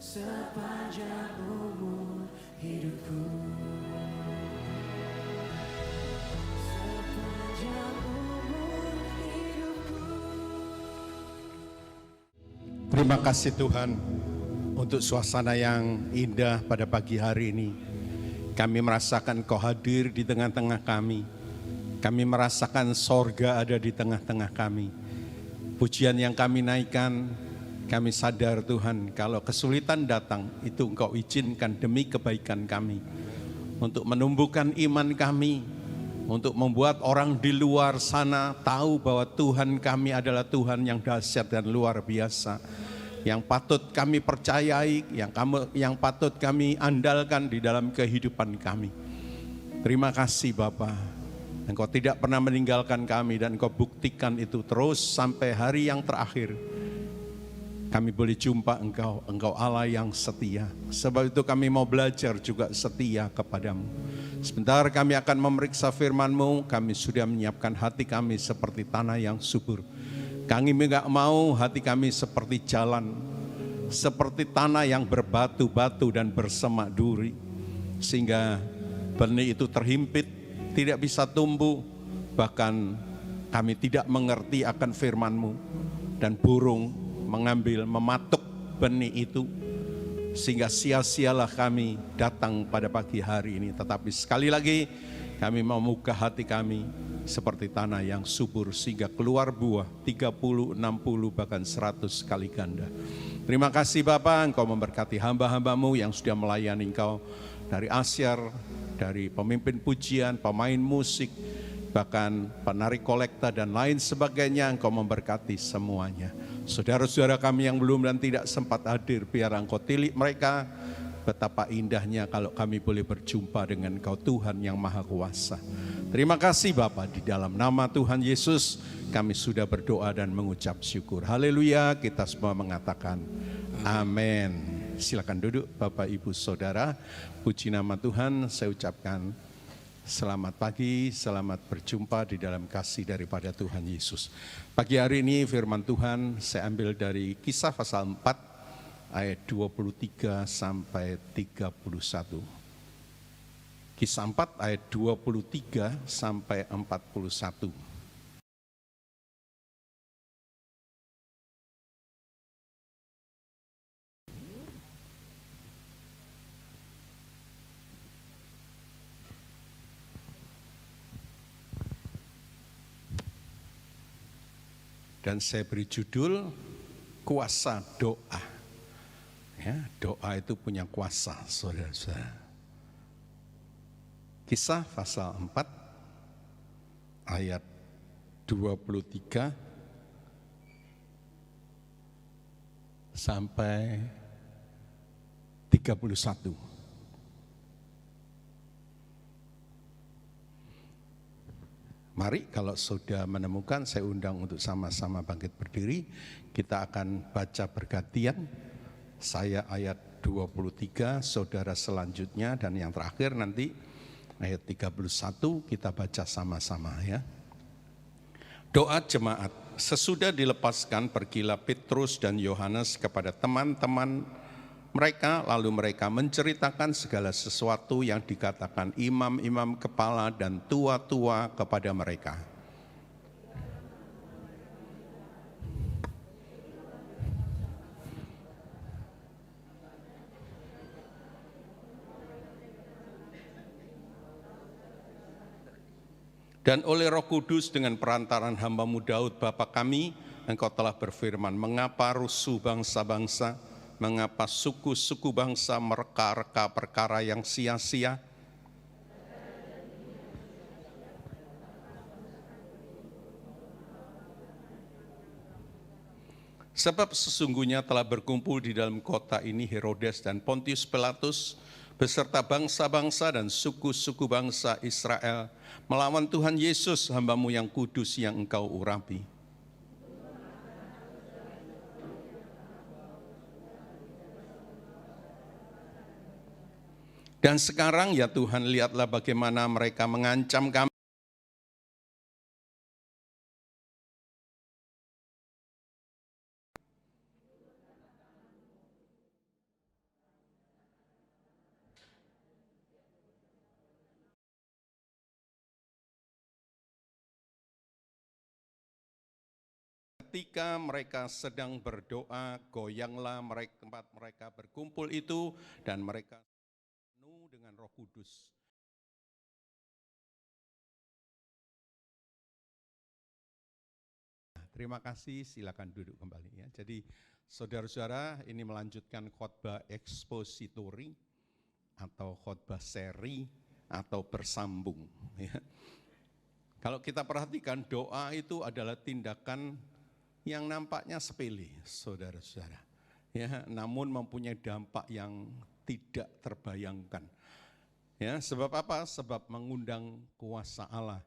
sepanjang umur hidupku. Sepanjang umur hidupku. Terima kasih Tuhan untuk suasana yang indah pada pagi hari ini. Kami merasakan Kau hadir di tengah-tengah kami. Kami merasakan sorga ada di tengah-tengah kami. Pujian yang kami naikkan, kami sadar Tuhan, kalau kesulitan datang, itu Engkau izinkan demi kebaikan kami. Untuk menumbuhkan iman kami, untuk membuat orang di luar sana tahu bahwa Tuhan kami adalah Tuhan yang dahsyat dan luar biasa. Yang patut kami percayai, yang patut kami andalkan di dalam kehidupan kami. Terima kasih Bapa. Engkau tidak pernah meninggalkan kami dan Engkau buktikan itu terus sampai hari yang terakhir. Kami boleh jumpa Engkau Allah yang setia. Sebab itu kami mau belajar juga setia kepadamu. Sebentar kami akan memeriksa firman-Mu, kami sudah menyiapkan hati kami seperti tanah yang subur. Kami enggak mau hati kami seperti jalan, seperti tanah yang berbatu-batu dan bersemak duri. Sehingga benih itu terhimpit, tidak bisa tumbuh, bahkan kami tidak mengerti akan firman-Mu. Dan burung mengambil, mematuk benih itu, sehingga sia-sialah kami datang pada pagi hari ini. Tetapi sekali lagi kami membuka hati kami seperti tanah yang subur, sehingga keluar buah 30, 60, bahkan 100 kali ganda. Terima kasih Bapa, Engkau memberkati hamba-hamba-Mu yang sudah melayani Engkau, dari asyar, dari pemimpin pujian, pemain musik, bahkan penarik kolekta dan lain sebagainya. Engkau memberkati semuanya. Saudara-saudara kami yang belum dan tidak sempat hadir, biar Engkau tilik mereka. Betapa indahnya kalau kami boleh berjumpa dengan Engkau Tuhan yang Maha Kuasa. Terima kasih Bapa, di dalam nama Tuhan Yesus kami sudah berdoa dan mengucap syukur. Haleluya, kita semua mengatakan amin. Silakan duduk Bapak Ibu Saudara. Puji nama Tuhan, saya ucapkan selamat pagi, selamat berjumpa di dalam kasih daripada Tuhan Yesus. Pagi hari ini firman Tuhan saya ambil dari Kisah pasal 4 ayat 23 sampai 31. Kisah 4 ayat 23 sampai 41. Dan saya beri judul kuasa doa. Ya, doa itu punya kuasa, saudara-saudara. Kisah pasal 4 ayat 23 sampai 31. Mari kalau sudah menemukan, saya undang untuk sama-sama bangkit berdiri. Kita akan baca bergantian. Saya ayat 23, saudara selanjutnya, dan yang terakhir nanti ayat 31 kita baca sama-sama ya. Doa jemaat. Sesudah dilepaskan, pergilah Petrus dan Yohanes kepada teman-teman mereka, lalu mereka menceritakan segala sesuatu yang dikatakan imam-imam kepala dan tua-tua kepada mereka. Dan oleh Roh Kudus dengan perantaran hamba-Mu Daud Bapa kami, Engkau telah berfirman, mengapa rusuh bangsa-bangsa, mengapa suku-suku bangsa mereka-reka perkara yang sia-sia? Sebab sesungguhnya telah berkumpul di dalam kota ini Herodes dan Pontius Pilatus, beserta bangsa-bangsa dan suku-suku bangsa Israel, melawan Tuhan Yesus, hamba-Mu yang kudus yang Engkau urapi. Dan sekarang ya Tuhan, lihatlah bagaimana mereka mengancam kami. ketika mereka sedang berdoa, goyanglah tempat mereka berkumpul itu, dan mereka penuh dengan Roh Kudus. Terima kasih, silakan duduk kembali ya. Jadi saudara-saudara, ini melanjutkan khotbah ekspositori atau khotbah seri atau bersambung ya. Kalau kita perhatikan, doa itu adalah tindakan yang nampaknya sepele, saudara-saudara. Ya, namun mempunyai dampak yang tidak terbayangkan. Ya, sebab apa? Sebab mengundang kuasa Allah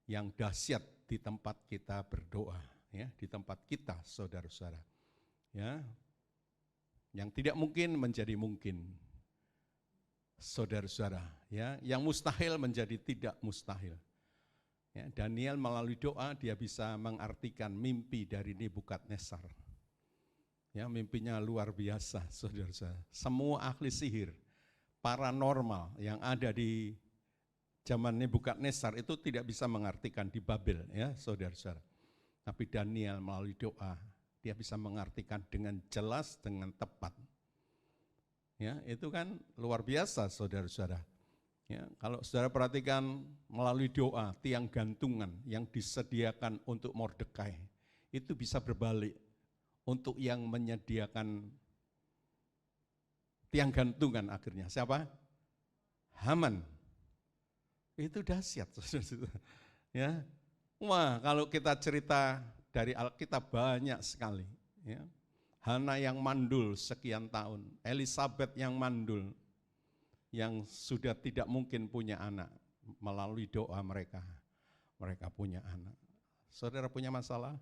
yang dahsyat di tempat kita berdoa, ya, di tempat kita, saudara-saudara. Ya, yang tidak mungkin menjadi mungkin, saudara-saudara. Ya, yang mustahil menjadi tidak mustahil. Ya, Daniel melalui doa dia bisa mengartikan mimpi dari Nebukadnezar. Ya, mimpinya luar biasa, saudara-saudara. Semua ahli sihir, paranormal yang ada di zaman Nebukadnezar itu tidak bisa mengartikan di Babel, ya, saudara-saudara. Tapi Daniel melalui doa dia bisa mengartikan dengan jelas, dengan tepat. Ya, itu kan luar biasa, saudara-saudara. Ya, kalau saudara perhatikan melalui doa, tiang gantungan yang disediakan untuk Mordekai, itu bisa berbalik untuk yang menyediakan tiang gantungan akhirnya. Siapa? Haman. Itu dahsyat, saudara-saudara. Ya, wah, kalau kita cerita dari Alkitab banyak sekali. Ya. Hana yang mandul sekian tahun, Elizabeth yang mandul, yang sudah tidak mungkin punya anak, melalui doa mereka punya anak. Saudara punya masalah?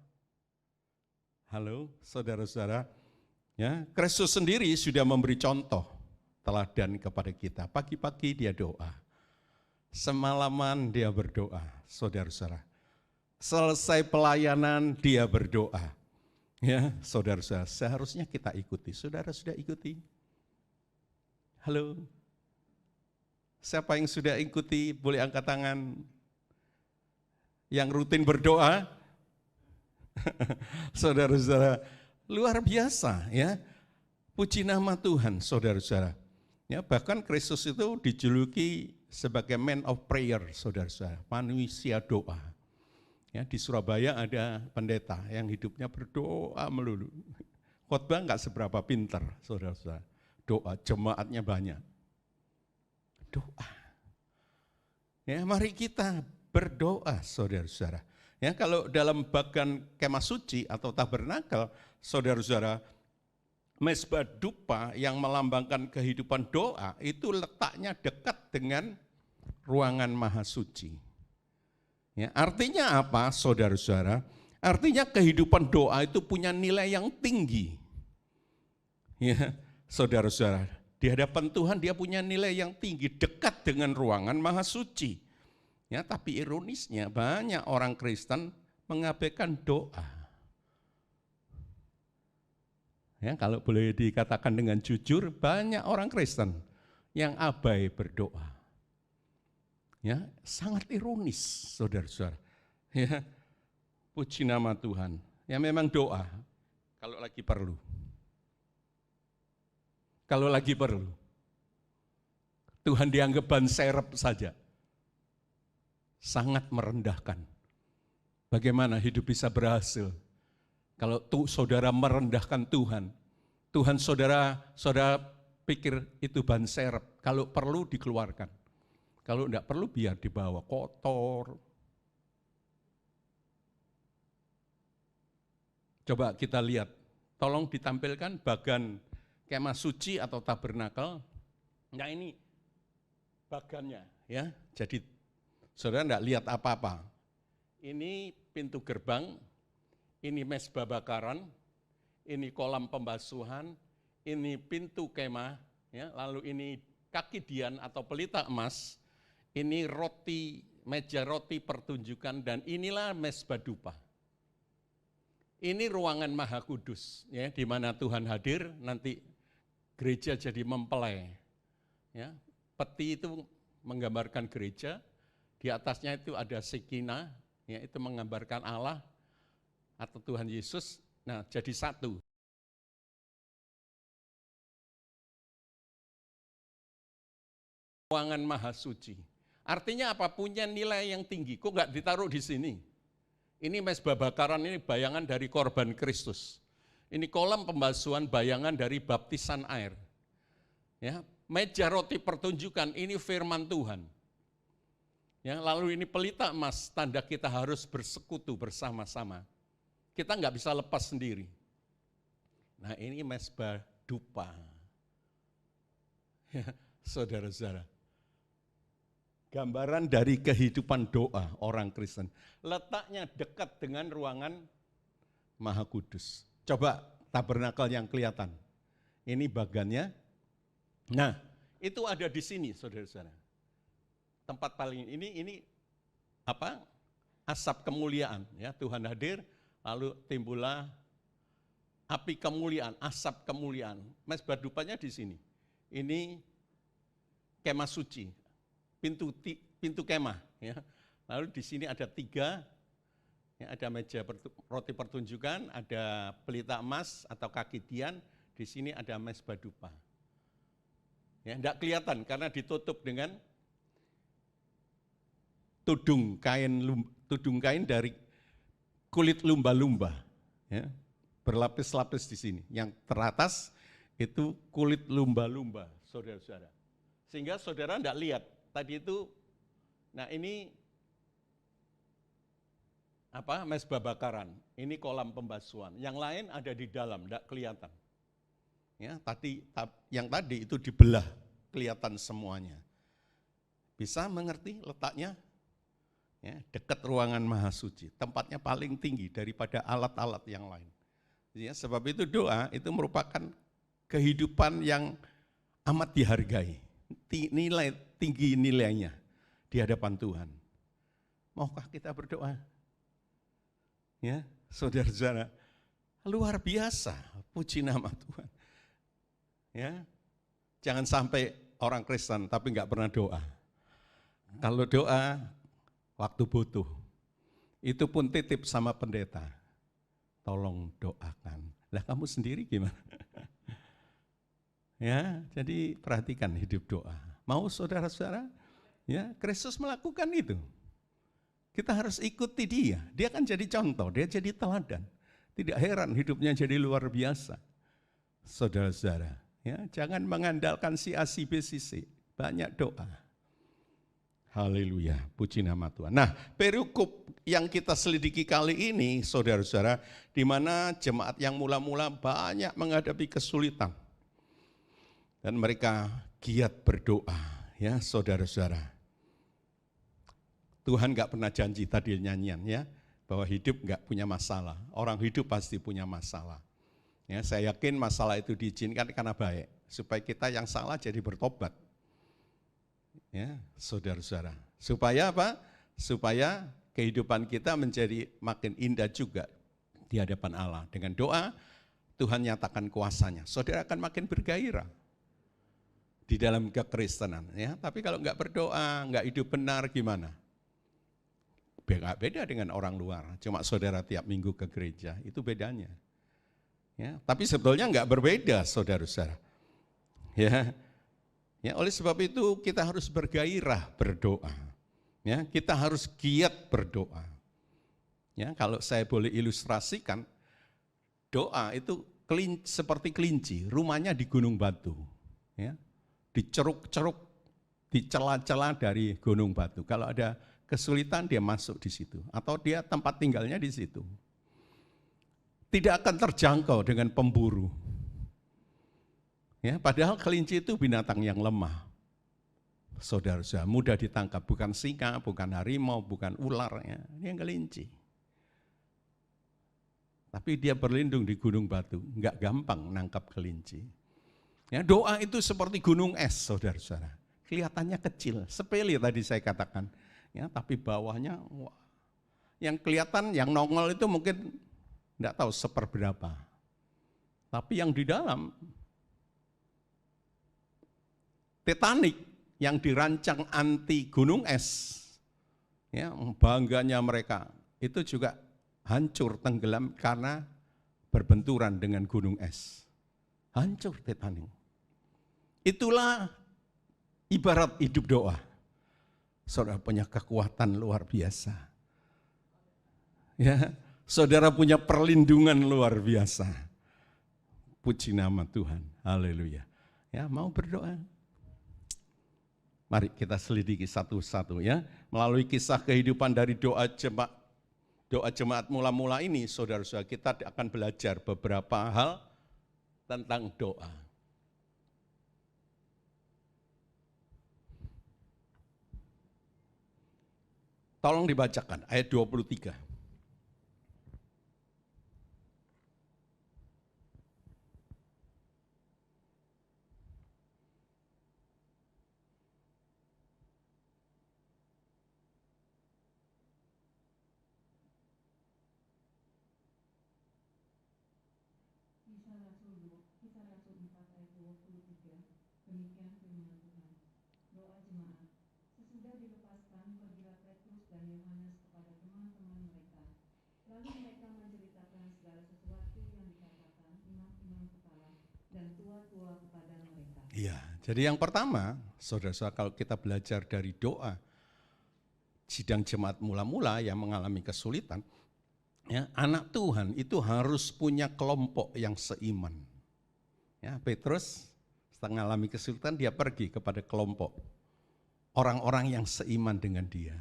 Halo, saudara-saudara. Ya, Kristus sendiri sudah memberi contoh teladan kepada kita. Pagi-pagi dia doa, semalaman dia berdoa, saudara-saudara. Selesai pelayanan dia berdoa. Ya, saudara-saudara, seharusnya kita ikuti. Saudara sudah ikuti? Halo? Siapa yang sudah ikuti, boleh angkat tangan. Yang rutin berdoa, saudara-saudara, luar biasa ya. Puji nama Tuhan, saudara-saudara. Ya, bahkan Kristus itu dijuluki sebagai man of prayer, saudara-saudara, manusia doa. Ya, di Surabaya ada pendeta yang hidupnya berdoa melulu. Khotbah enggak seberapa pintar, saudara-saudara. Doa, jemaatnya banyak. Doa. Ya, mari kita berdoa, saudara-saudara. Ya, kalau dalam bagian kemah suci atau tabernakel, saudara-saudara, mezbah dupa yang melambangkan kehidupan doa itu letaknya dekat dengan ruangan maha suci. Ya, artinya apa, saudara-saudara? Artinya kehidupan doa itu punya nilai yang tinggi. Ya, saudara-saudara, di hadapan Tuhan dia punya nilai yang tinggi, dekat dengan ruangan maha suci. Ya, tapi ironisnya banyak orang Kristen mengabaikan doa. Ya, kalau boleh dikatakan dengan jujur, banyak orang Kristen yang abai berdoa. Ya, sangat ironis, saudara-saudara. Ya, puji nama Tuhan. Ya, memang doa kalau lagi perlu. Kalau lagi perlu. Tuhan dianggap ban serep saja. Sangat merendahkan. Bagaimana hidup bisa berhasil kalau saudara merendahkan Tuhan? Tuhan saudara pikir itu ban serep. Kalau perlu dikeluarkan. Kalau enggak perlu biar dibawa kotor. Coba kita lihat, tolong ditampilkan bagan kemah suci atau tabernakel. Nah, ini bagannya ya. Jadi saudara enggak lihat apa-apa. Ini pintu gerbang, ini mezbah bakaran, ini kolam pembasuhan, ini pintu kemah, ya, lalu ini kaki dian atau pelita emas, ini roti, meja roti pertunjukan, dan inilah mezbah dupa. Ini ruangan maha kudus, ya, di mana Tuhan hadir, nanti gereja jadi mempelai. Ya, peti itu menggambarkan gereja, di atasnya itu ada Shekinah, ya, itu menggambarkan Allah. atau Tuhan Yesus, nah jadi satu. Ruangan maha suci. Artinya apa? Punya nilai yang tinggi. Kok nggak ditaruh di sini? Ini mezbah bakaran ini bayangan dari korban Kristus. Ini kolam pembasuhan bayangan dari baptisan air. Ya, meja roti pertunjukan ini firman Tuhan. Ya, lalu ini pelita emas, tanda kita harus bersekutu bersama-sama. Kita nggak bisa lepas sendiri. Nah ini mezbah dupa. Ya, saudara-saudara. Gambaran dari kehidupan doa orang Kristen. Letaknya dekat dengan ruangan Maha Kudus. Coba tabernakel yang kelihatan. Ini bagannya. Nah, itu ada di sini, saudara-saudara. Tempat paling ini apa? Asap kemuliaan, ya. Tuhan hadir, lalu timbullah api kemuliaan, asap kemuliaan. Mezbah dupanya di sini. Ini kemah suci. Pintu kemah, ya. Lalu di sini ada 3, ya, ada meja roti pertunjukan, ada pelita emas atau kaki dian, di sini ada mezbah dupa. Ya, enggak kelihatan karena ditutup dengan tudung kain dari kulit lumba-lumba, ya. Berlapis-lapis di sini. Yang teratas itu kulit lumba-lumba, saudara-saudara. Sehingga saudara enggak lihat. Tadi itu, nah ini apa? Mezbah bakaran. Ini kolam pembasuhan. Yang lain ada di dalam, enggak kelihatan. Ya, yang tadi itu dibelah, kelihatan semuanya. Bisa mengerti letaknya? Ya, dekat ruangan Maha Suci. Tempatnya paling tinggi daripada alat-alat yang lain. Ya, sebab itu doa itu merupakan kehidupan yang amat dihargai. Tinggi nilainya di hadapan Tuhan. Maukah kita berdoa? Ya, saudara-saudara, luar biasa, puji nama Tuhan. Ya, jangan sampai orang Kristen tapi enggak pernah doa. Kalau doa waktu butuh, itu pun titip sama pendeta. Tolong doakan. Lah kamu sendiri gimana? Ya, jadi perhatikan hidup doa. Mau saudara-saudara? Ya, Kristus melakukan itu. Kita harus ikuti dia. Dia kan jadi contoh, dia jadi teladan. Tidak heran hidupnya jadi luar biasa. Saudara-saudara, ya, jangan mengandalkan si A, si B, si C. Banyak doa. Haleluya, puji nama Tuhan. Nah, perikop yang kita selidiki kali ini, saudara-saudara, di mana jemaat yang mula-mula banyak menghadapi kesulitan. Dan mereka giat berdoa, ya saudara-saudara. Tuhan gak pernah janji tadi nyanyian, ya, bahwa hidup gak punya masalah. Orang hidup pasti punya masalah. Ya, saya yakin masalah itu diizinkan karena baik, supaya kita yang salah jadi bertobat. Ya, saudara-saudara. Supaya apa? Supaya kehidupan kita menjadi makin indah juga di hadapan Allah. Dengan doa, Tuhan nyatakan kuasanya. Saudara akan makin bergairah di dalam kekristenan, ya. Tapi kalau enggak berdoa, enggak hidup benar gimana? Beda dengan orang luar. Cuma saudara tiap minggu ke gereja, itu bedanya. Ya, tapi sebetulnya enggak berbeda, saudara-saudara. Ya. Ya, oleh sebab itu kita harus bergairah berdoa. Ya, kita harus giat berdoa. Ya, kalau saya boleh ilustrasikan, doa itu seperti kelinci, rumahnya di gunung batu. Ya. Diceruk-ceruk, di celah-celah dari gunung batu. Kalau ada kesulitan dia masuk di situ, atau dia tempat tinggalnya di situ. Tidak akan terjangkau dengan pemburu. Ya, padahal kelinci itu binatang yang lemah. Saudara-saudara, mudah ditangkap, bukan singa, bukan harimau, bukan ular, ya. Dia kelinci. Tapi dia berlindung di gunung batu, enggak gampang nangkap kelinci. Ya, doa itu seperti gunung es, saudara-saudara. Kelihatannya kecil, sepele tadi saya katakan. Ya, tapi bawahnya, wah, yang kelihatan, yang nongol itu mungkin enggak tahu seperberapa. Tapi yang di dalam, Titanic yang dirancang anti gunung es, ya, bangganya mereka, itu juga hancur, tenggelam karena berbenturan dengan gunung es. Hancur Titanic. Itulah ibarat hidup doa. Saudara punya kekuatan luar biasa. Ya, saudara punya perlindungan luar biasa. Puji nama Tuhan. Haleluya. Ya, mau berdoa? Mari kita selidiki satu-satu ya. Melalui kisah kehidupan dari doa jemaat mula-mula ini, saudara-saudara, kita akan belajar beberapa hal tentang doa. Tolong dibacakan ayat 23. Kisah Rasul 4 ayat 23, demikian firman Tuhan. Doa jemaat. Sesudah dilepaskan, pergilah Petrus dan Yohanes kepada teman-teman mereka. Lalu mereka menceritakan segala sesuatu yang dikatakan imam-imam kepala dan tua-tua kepada mereka. Iya, jadi yang pertama, saudara-saudara, kalau kita belajar dari doa sidang jemaat mula-mula yang mengalami kesulitan, ya, anak Tuhan itu harus punya kelompok yang seiman. Ya, Petrus setelah mengalami kesulitan, dia pergi kepada kelompok orang-orang yang seiman dengan dia.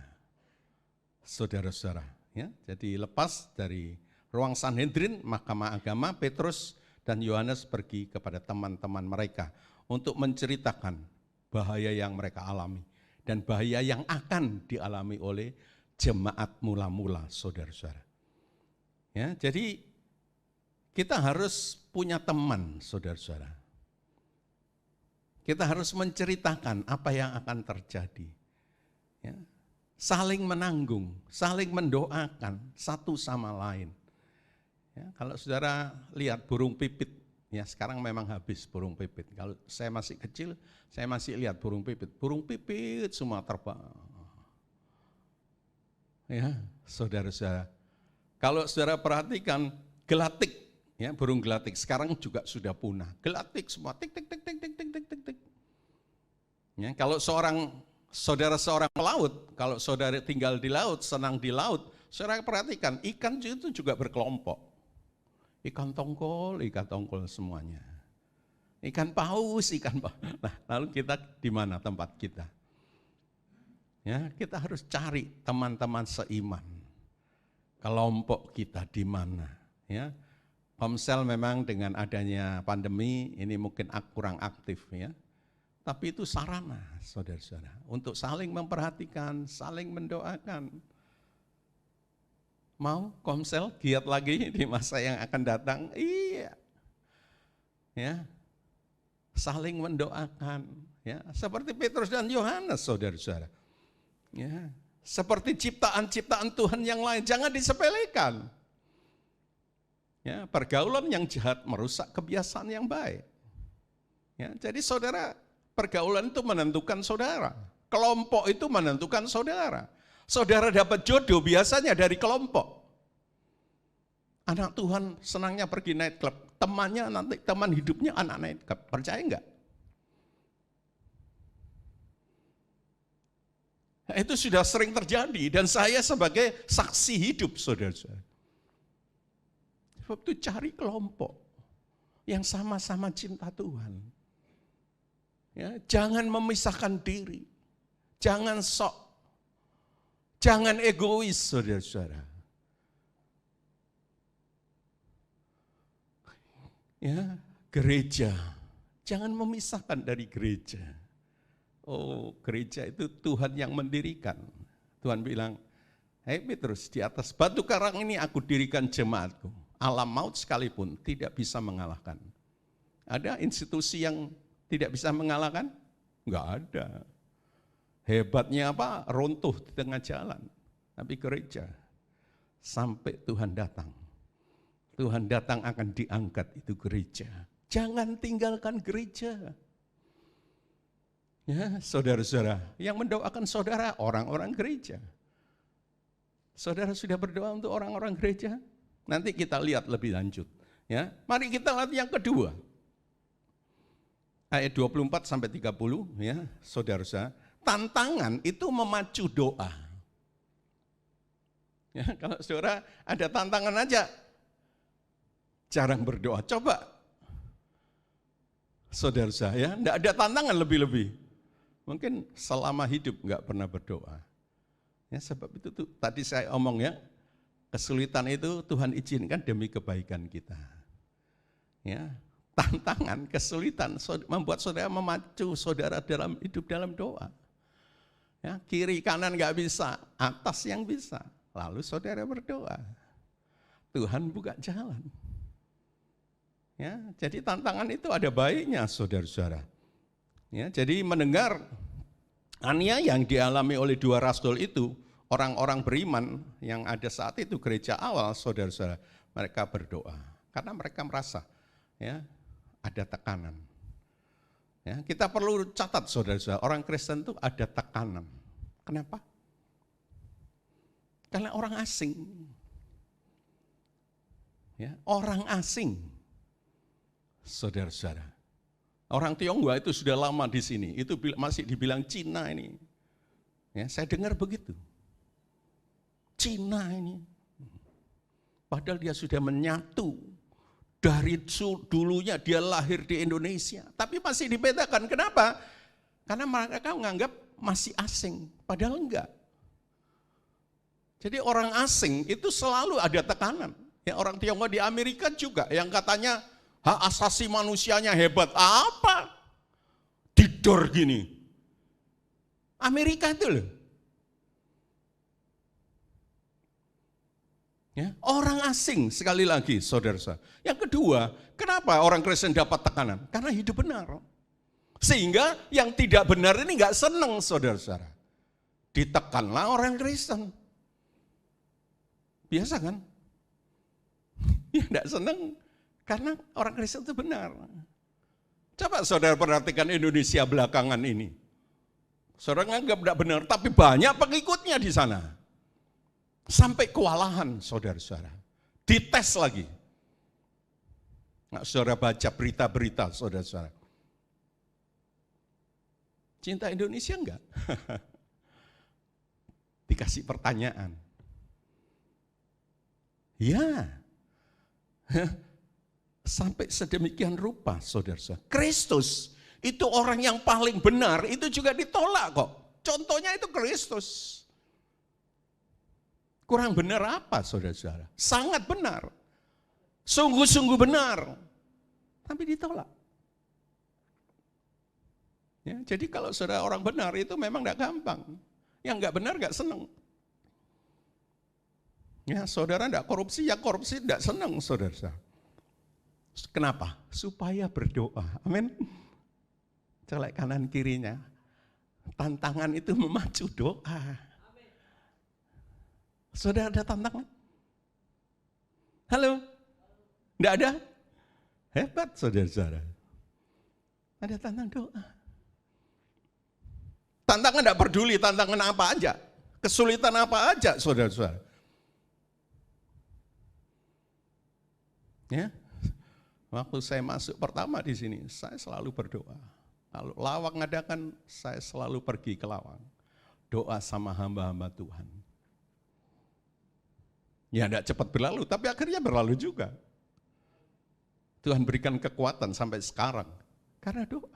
Saudara-saudara, ya, jadi lepas dari ruang Sanhedrin, mahkamah agama, Petrus dan Yohanes pergi kepada teman-teman mereka untuk menceritakan bahaya yang mereka alami dan bahaya yang akan dialami oleh jemaat mula-mula, saudara-saudara. Ya, jadi kita harus punya teman, saudara-saudara. Kita harus menceritakan apa yang akan terjadi. Ya, saling menanggung, saling mendoakan satu sama lain. Ya, kalau saudara lihat burung pipit, ya sekarang memang habis burung pipit. Kalau saya masih kecil, saya masih lihat burung pipit. Burung pipit semua terbang. Ya, saudara-saudara. Kalau saudara perhatikan gelatik, ya burung gelatik sekarang juga sudah punah. Gelatik semua tik tik tik tik tik tik tik tik tik. Ya, kalau saudara seorang pelaut, kalau saudara tinggal di laut, senang di laut, saudara perhatikan ikan itu juga berkelompok. Ikan tongkol semuanya. Ikan paus. Nah, lalu kita di mana tempat kita? Ya, kita harus cari teman-teman seiman. Kelompok kita di mana? Ya, Komsel memang dengan adanya pandemi ini mungkin kurang aktif ya. Tapi itu sarana, saudara-saudara, untuk saling memperhatikan, saling mendoakan. Mau Komsel giat lagi di masa yang akan datang? Iya. Ya. Saling mendoakan, ya. Seperti Petrus dan Yohanes, saudara-saudara. Ya. Seperti ciptaan-ciptaan Tuhan yang lain, jangan disepelekan. Ya, pergaulan yang jahat merusak kebiasaan yang baik. Ya, jadi saudara, pergaulan itu menentukan saudara. Kelompok itu menentukan saudara. Saudara dapat jodoh biasanya dari kelompok. Anak Tuhan senangnya pergi night club. Temannya nanti teman hidupnya anak night club. Percaya enggak? Itu sudah sering terjadi dan saya sebagai saksi hidup, saudara-saudara. Sebab itu cari kelompok yang sama-sama cinta Tuhan. Ya, jangan memisahkan diri, jangan sok, jangan egois, saudara-saudara. Ya, gereja, jangan memisahkan dari gereja. Oh, gereja itu Tuhan yang mendirikan. Tuhan bilang, "Hei Petrus, di atas batu karang ini aku dirikan jemaatku. Alam maut sekalipun tidak bisa mengalahkan." Ada institusi yang tidak bisa mengalahkan? Enggak ada. Hebatnya apa? Runtuh di tengah jalan. Tapi gereja, sampai Tuhan datang. Tuhan datang akan diangkat itu gereja. Jangan tinggalkan gereja. Ya, saudara-saudara, yang mendoakan saudara orang-orang gereja. Saudara sudah berdoa untuk orang-orang gereja? Nanti kita lihat lebih lanjut. Ya, mari kita lihat yang kedua. Ayat 24 sampai 30 ya, saudara-saudara. Tantangan itu memacu doa. Ya, kalau saudara ada tantangan aja jarang berdoa. Coba saudara saya, enggak ada tantangan lebih-lebih. Mungkin selama hidup enggak pernah berdoa. Ya, sebab itu tuh, tadi saya omong ya, kesulitan itu Tuhan izinkan demi kebaikan kita. Ya, tantangan, kesulitan membuat saudara memacu saudara dalam hidup dalam doa. Ya, kiri kanan enggak bisa, atas yang bisa. Lalu saudara berdoa. Tuhan buka jalan. Ya, jadi tantangan itu ada baiknya saudara-saudara. Ya, jadi mendengar aniaya yang dialami oleh dua rasul itu, orang-orang beriman yang ada saat itu gereja awal, saudara-saudara, mereka berdoa karena mereka merasa ya ada tekanan. Ya, kita perlu catat saudara-saudara, orang Kristen itu ada tekanan. Kenapa? Karena orang asing. Ya, orang asing. Saudara-saudara. Orang Tionghoa itu sudah lama di sini, itu masih dibilang Cina ini. Ya, saya dengar begitu. Cina ini. Padahal dia sudah menyatu. Dari dulunya dia lahir di Indonesia. Tapi masih dibedakan. Kenapa? Karena mereka menganggap masih asing. Padahal enggak. Jadi orang asing itu selalu ada tekanan. Ya, orang Tionghoa di Amerika juga yang katanya hak asasi manusianya hebat. Apa? Didor gini. Amerika itu loh. Ya, orang asing sekali lagi saudara-saudara. Yang kedua, kenapa orang Kristen dapat tekanan? Karena hidup benar. Sehingga yang tidak benar ini enggak senang saudara-saudara. Ditekanlah orang Kristen. Biasa kan? Ya enggak senang karena orang Kristen itu benar. Coba saudara perhatikan Indonesia belakangan ini. Saudara nganggap enggak benar, tapi banyak pengikutnya di sana. Sampai kewalahan saudara-saudara. Dites lagi. Nggak saudara baca berita-berita saudara-saudara. Cinta Indonesia enggak? Dikasih pertanyaan. Ya, sampai sedemikian rupa saudara-saudara. Kristus itu orang yang paling benar, itu juga ditolak kok. Contohnya itu Kristus. Kurang benar apa saudara-saudara? Sangat benar. Sungguh-sungguh benar. Tapi ditolak. Ya, jadi kalau saudara orang benar itu memang tidak gampang. Yang enggak benar enggak senang. Ya, saudara tidak korupsi, ya korupsi tidak senang saudara. Kenapa? Supaya berdoa. Amin. Colek kanan kirinya. Tantangan itu memacu doa. Saudara ada tantangan? Halo? Tidak ada? Hebat saudara-saudara. Ada tantangan doa. Tantangan tidak peduli, tantangan apa aja. Kesulitan apa aja saudara-saudara. Ya, waktu saya masuk pertama di sini, saya selalu berdoa. Lalu lawang ngadakan, saya selalu pergi ke lawang. Doa sama hamba-hamba Tuhan. Ya tidak cepat berlalu, tapi akhirnya berlalu juga. Tuhan berikan kekuatan sampai sekarang, karena doa.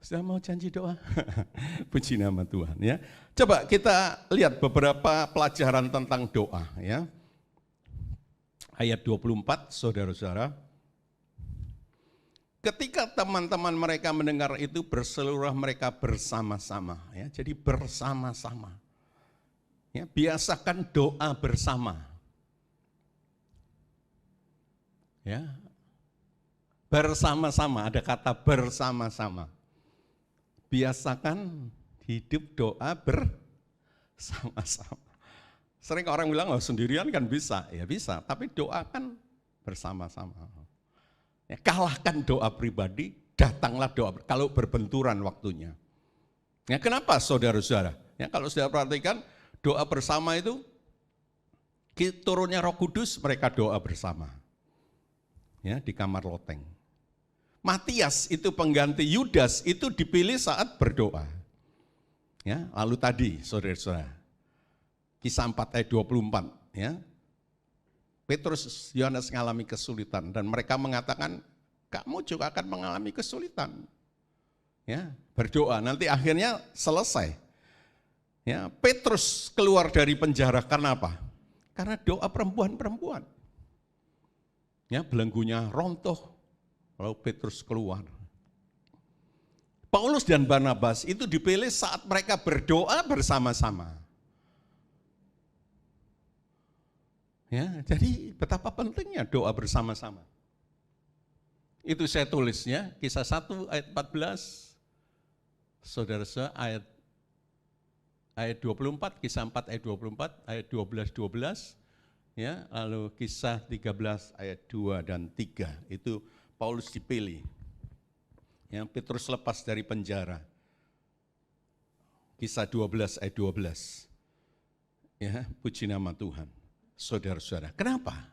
Sudah mau janji doa? Puji nama Tuhan ya. Coba kita lihat beberapa pelajaran tentang doa ya. Ayat 24 saudara-saudara. Ketika teman-teman mereka mendengar itu berseluruh mereka bersama-sama ya. Jadi bersama-sama. Ya, biasakan doa bersama. Ya. Bersama-sama, ada kata bersama-sama. Biasakan hidup doa bersama-sama. Sering orang bilang, oh sendirian kan bisa. Ya bisa, tapi doa kan bersama-sama. Ya, kalahkan doa pribadi, datanglah doa, kalau berbenturan waktunya. Ya, kenapa saudara-saudara? Ya, kalau saudara perhatikan doa bersama itu turunnya Roh Kudus, mereka doa bersama. Ya, di kamar loteng. Matias itu pengganti Yudas itu dipilih saat berdoa. Ya, lalu tadi saudara-saudara, Kisah 4 ayat 24, ya. Petrus, Yohanes mengalami kesulitan dan mereka mengatakan, kamu juga akan mengalami kesulitan. Ya, berdoa, nanti akhirnya selesai. Ya, Petrus keluar dari penjara karena apa? Karena doa perempuan-perempuan. Ya, belenggunya rontoh, lalu Petrus keluar. Paulus dan Barnabas itu dipilih saat mereka berdoa bersama-sama. Ya, jadi betapa pentingnya doa bersama-sama. Itu saya tulisnya, Kisah 1 ayat 14, saudara-saudara ayat 24, Kisah 4 ayat 24, ayat 12, ya, lalu Kisah 13 ayat 2 dan 3, itu Paulus dipilih. Ya, Petrus lepas dari penjara. Kisah 12 ayat 12. Ya, puji nama Tuhan. Saudara-saudara, kenapa?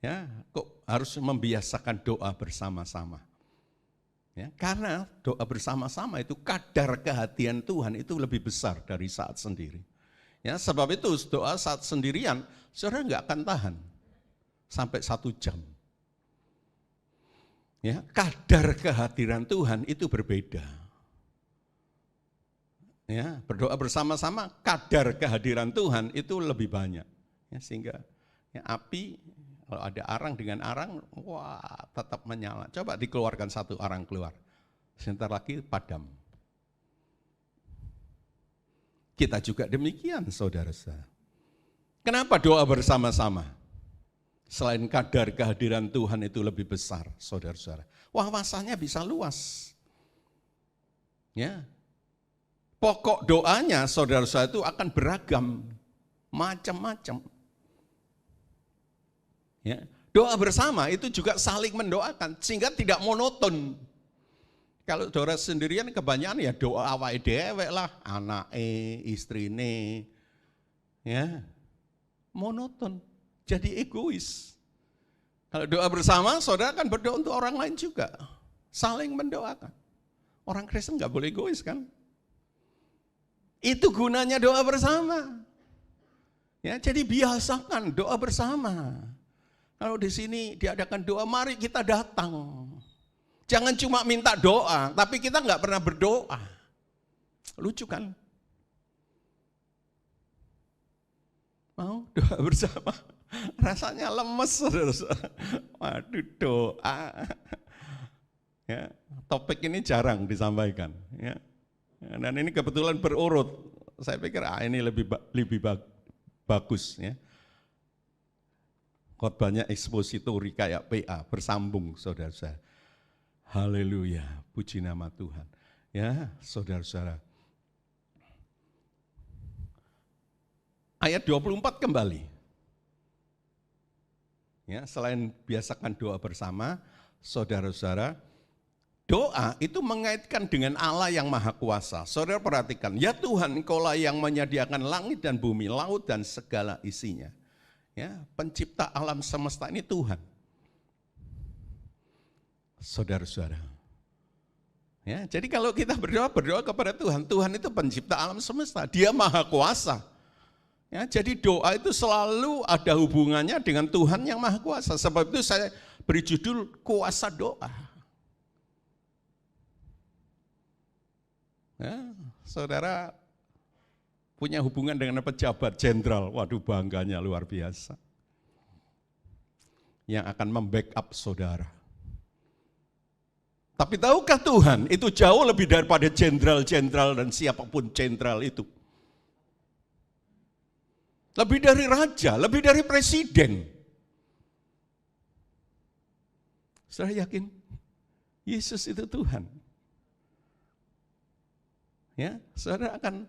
Ya, kok harus membiasakan doa bersama-sama? Ya, karena doa bersama-sama itu kadar kehadiran Tuhan itu lebih besar dari saat sendiri. Ya, sebab itu doa saat sendirian, saudara nggak akan tahan sampai 1 jam. Ya, kadar kehadiran Tuhan itu berbeda. Ya, berdoa bersama-sama, kadar kehadiran Tuhan itu lebih banyak. Ya, sehingga ya, api, kalau ada arang dengan arang, wah tetap menyala. Coba dikeluarkan 1 arang keluar, sebentar lagi padam. Kita juga demikian, saudara-saudara. Kenapa doa bersama-sama? Selain kadar kehadiran Tuhan itu lebih besar, saudara-saudara. Wawasannya bisa luas. Ya, pokok doanya, saudara-saudara, itu akan beragam, macam-macam. Ya, doa bersama itu juga saling mendoakan sehingga tidak monoton. Kalau doa sendirian kebanyakan ya doa awake dhewe lah, anake, istrine. Ya. Monoton, jadi egois. Kalau doa bersama, saudara kan berdoa untuk orang lain juga. Saling mendoakan. Orang Kristen nggak boleh egois kan? Itu gunanya doa bersama. Ya, jadi biasakan doa bersama. Kalau di sini diadakan doa, mari kita datang. Jangan cuma minta doa, tapi kita nggak pernah berdoa. Lucu kan? Mau doa bersama, rasanya lemes, saudara-saudara. Waduh, doa. Ya, topik ini jarang disampaikan. Ya. Dan ini kebetulan berurut. Saya pikir ini lebih bagus. Ya. Khotbahnya ekspositori kayak PA, bersambung, saudara-saudara. Haleluya, puji nama Tuhan. Ya, saudara-saudara. Ayat 24 kembali. Ya, selain biasakan doa bersama, saudara-saudara, doa itu mengaitkan dengan Allah yang Maha Kuasa. Saudara perhatikan, ya Tuhan, Engkaulah yang menyediakan langit dan bumi, laut dan segala isinya. Ya, pencipta alam semesta ini Tuhan. Saudara-saudara. Ya, jadi kalau kita berdoa kepada Tuhan, Tuhan itu pencipta alam semesta, Dia Maha Kuasa. Ya, jadi doa itu selalu ada hubungannya dengan Tuhan yang Maha Kuasa. Sebab itu saya beri judul kuasa doa. Ya, saudara punya hubungan dengan pejabat jenderal, waduh bangganya luar biasa. Yang akan membackup saudara. Tapi tahukah Tuhan itu jauh lebih daripada jenderal-jenderal dan siapapun jenderal itu. Lebih dari raja, lebih dari presiden. Saya yakin Yesus itu Tuhan. Ya, saudara akan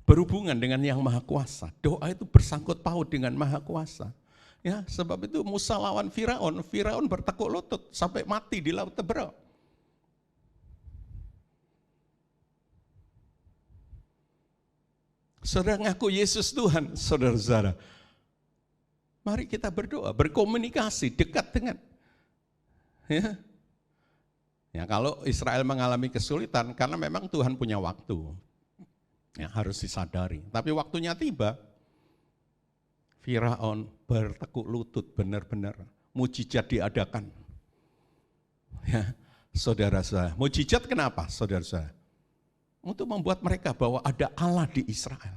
berhubungan dengan yang Maha Kuasa. Doa itu bersangkut paut dengan Maha Kuasa. Ya, sebab itu Musa lawan Firaun, Firaun bertekuk lutut sampai mati di Laut Teberau. Saudara ngaku Yesus Tuhan, saudara-saudara. Mari kita berdoa, berkomunikasi, dekat dengan. Ya. Ya, kalau Israel mengalami kesulitan, karena memang Tuhan punya waktu. Ya, harus disadari. Tapi waktunya tiba, Firaun bertekuk lutut benar-benar. Mujizat diadakan. Ya, saudara-saudara. Mujizat kenapa, saudara-saudara? Untuk membuat mereka bahwa ada Allah di Israel.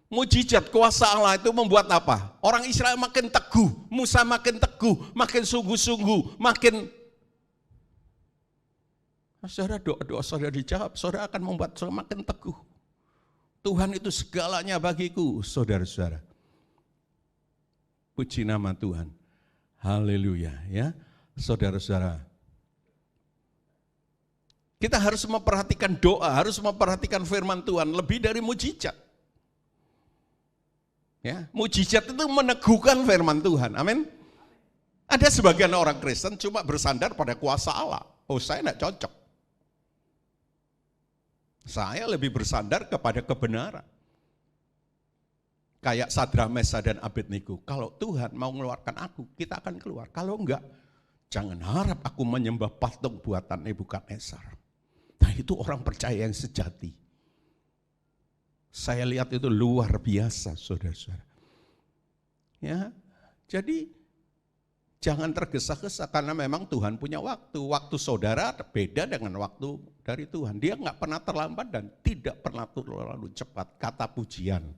Mujizat kuasa Allah itu membuat apa? Orang Israel makin teguh, Musa makin teguh, makin sungguh-sungguh, makin saudara doa saudara dijawab, saudara akan membuat saudara makin teguh. Tuhan itu segalanya bagiku, saudara-saudara. Puji nama Tuhan. Haleluya, ya. Saudara-saudara. Kita harus memperhatikan doa, harus memperhatikan firman Tuhan lebih dari mujizat. Ya, mujizat itu meneguhkan firman Tuhan. Amin. Ada sebagian orang Kristen cuma bersandar pada kuasa Allah. Oh, saya tidak cocok. Saya lebih bersandar kepada kebenaran. Kayak Sadrak, Mesha, dan Abednego. Kalau Tuhan mau mengeluarkan aku, kita akan keluar. Kalau enggak, jangan harap aku menyembah patung buatan Nebukadnezar. Nah, itu orang percaya yang sejati. Saya lihat itu luar biasa, saudara-saudara. Ya, jadi jangan tergesa-gesa karena memang Tuhan punya waktu. Waktu saudara beda dengan waktu dari Tuhan. Dia nggak pernah terlambat dan tidak pernah terlalu cepat. Kata pujian.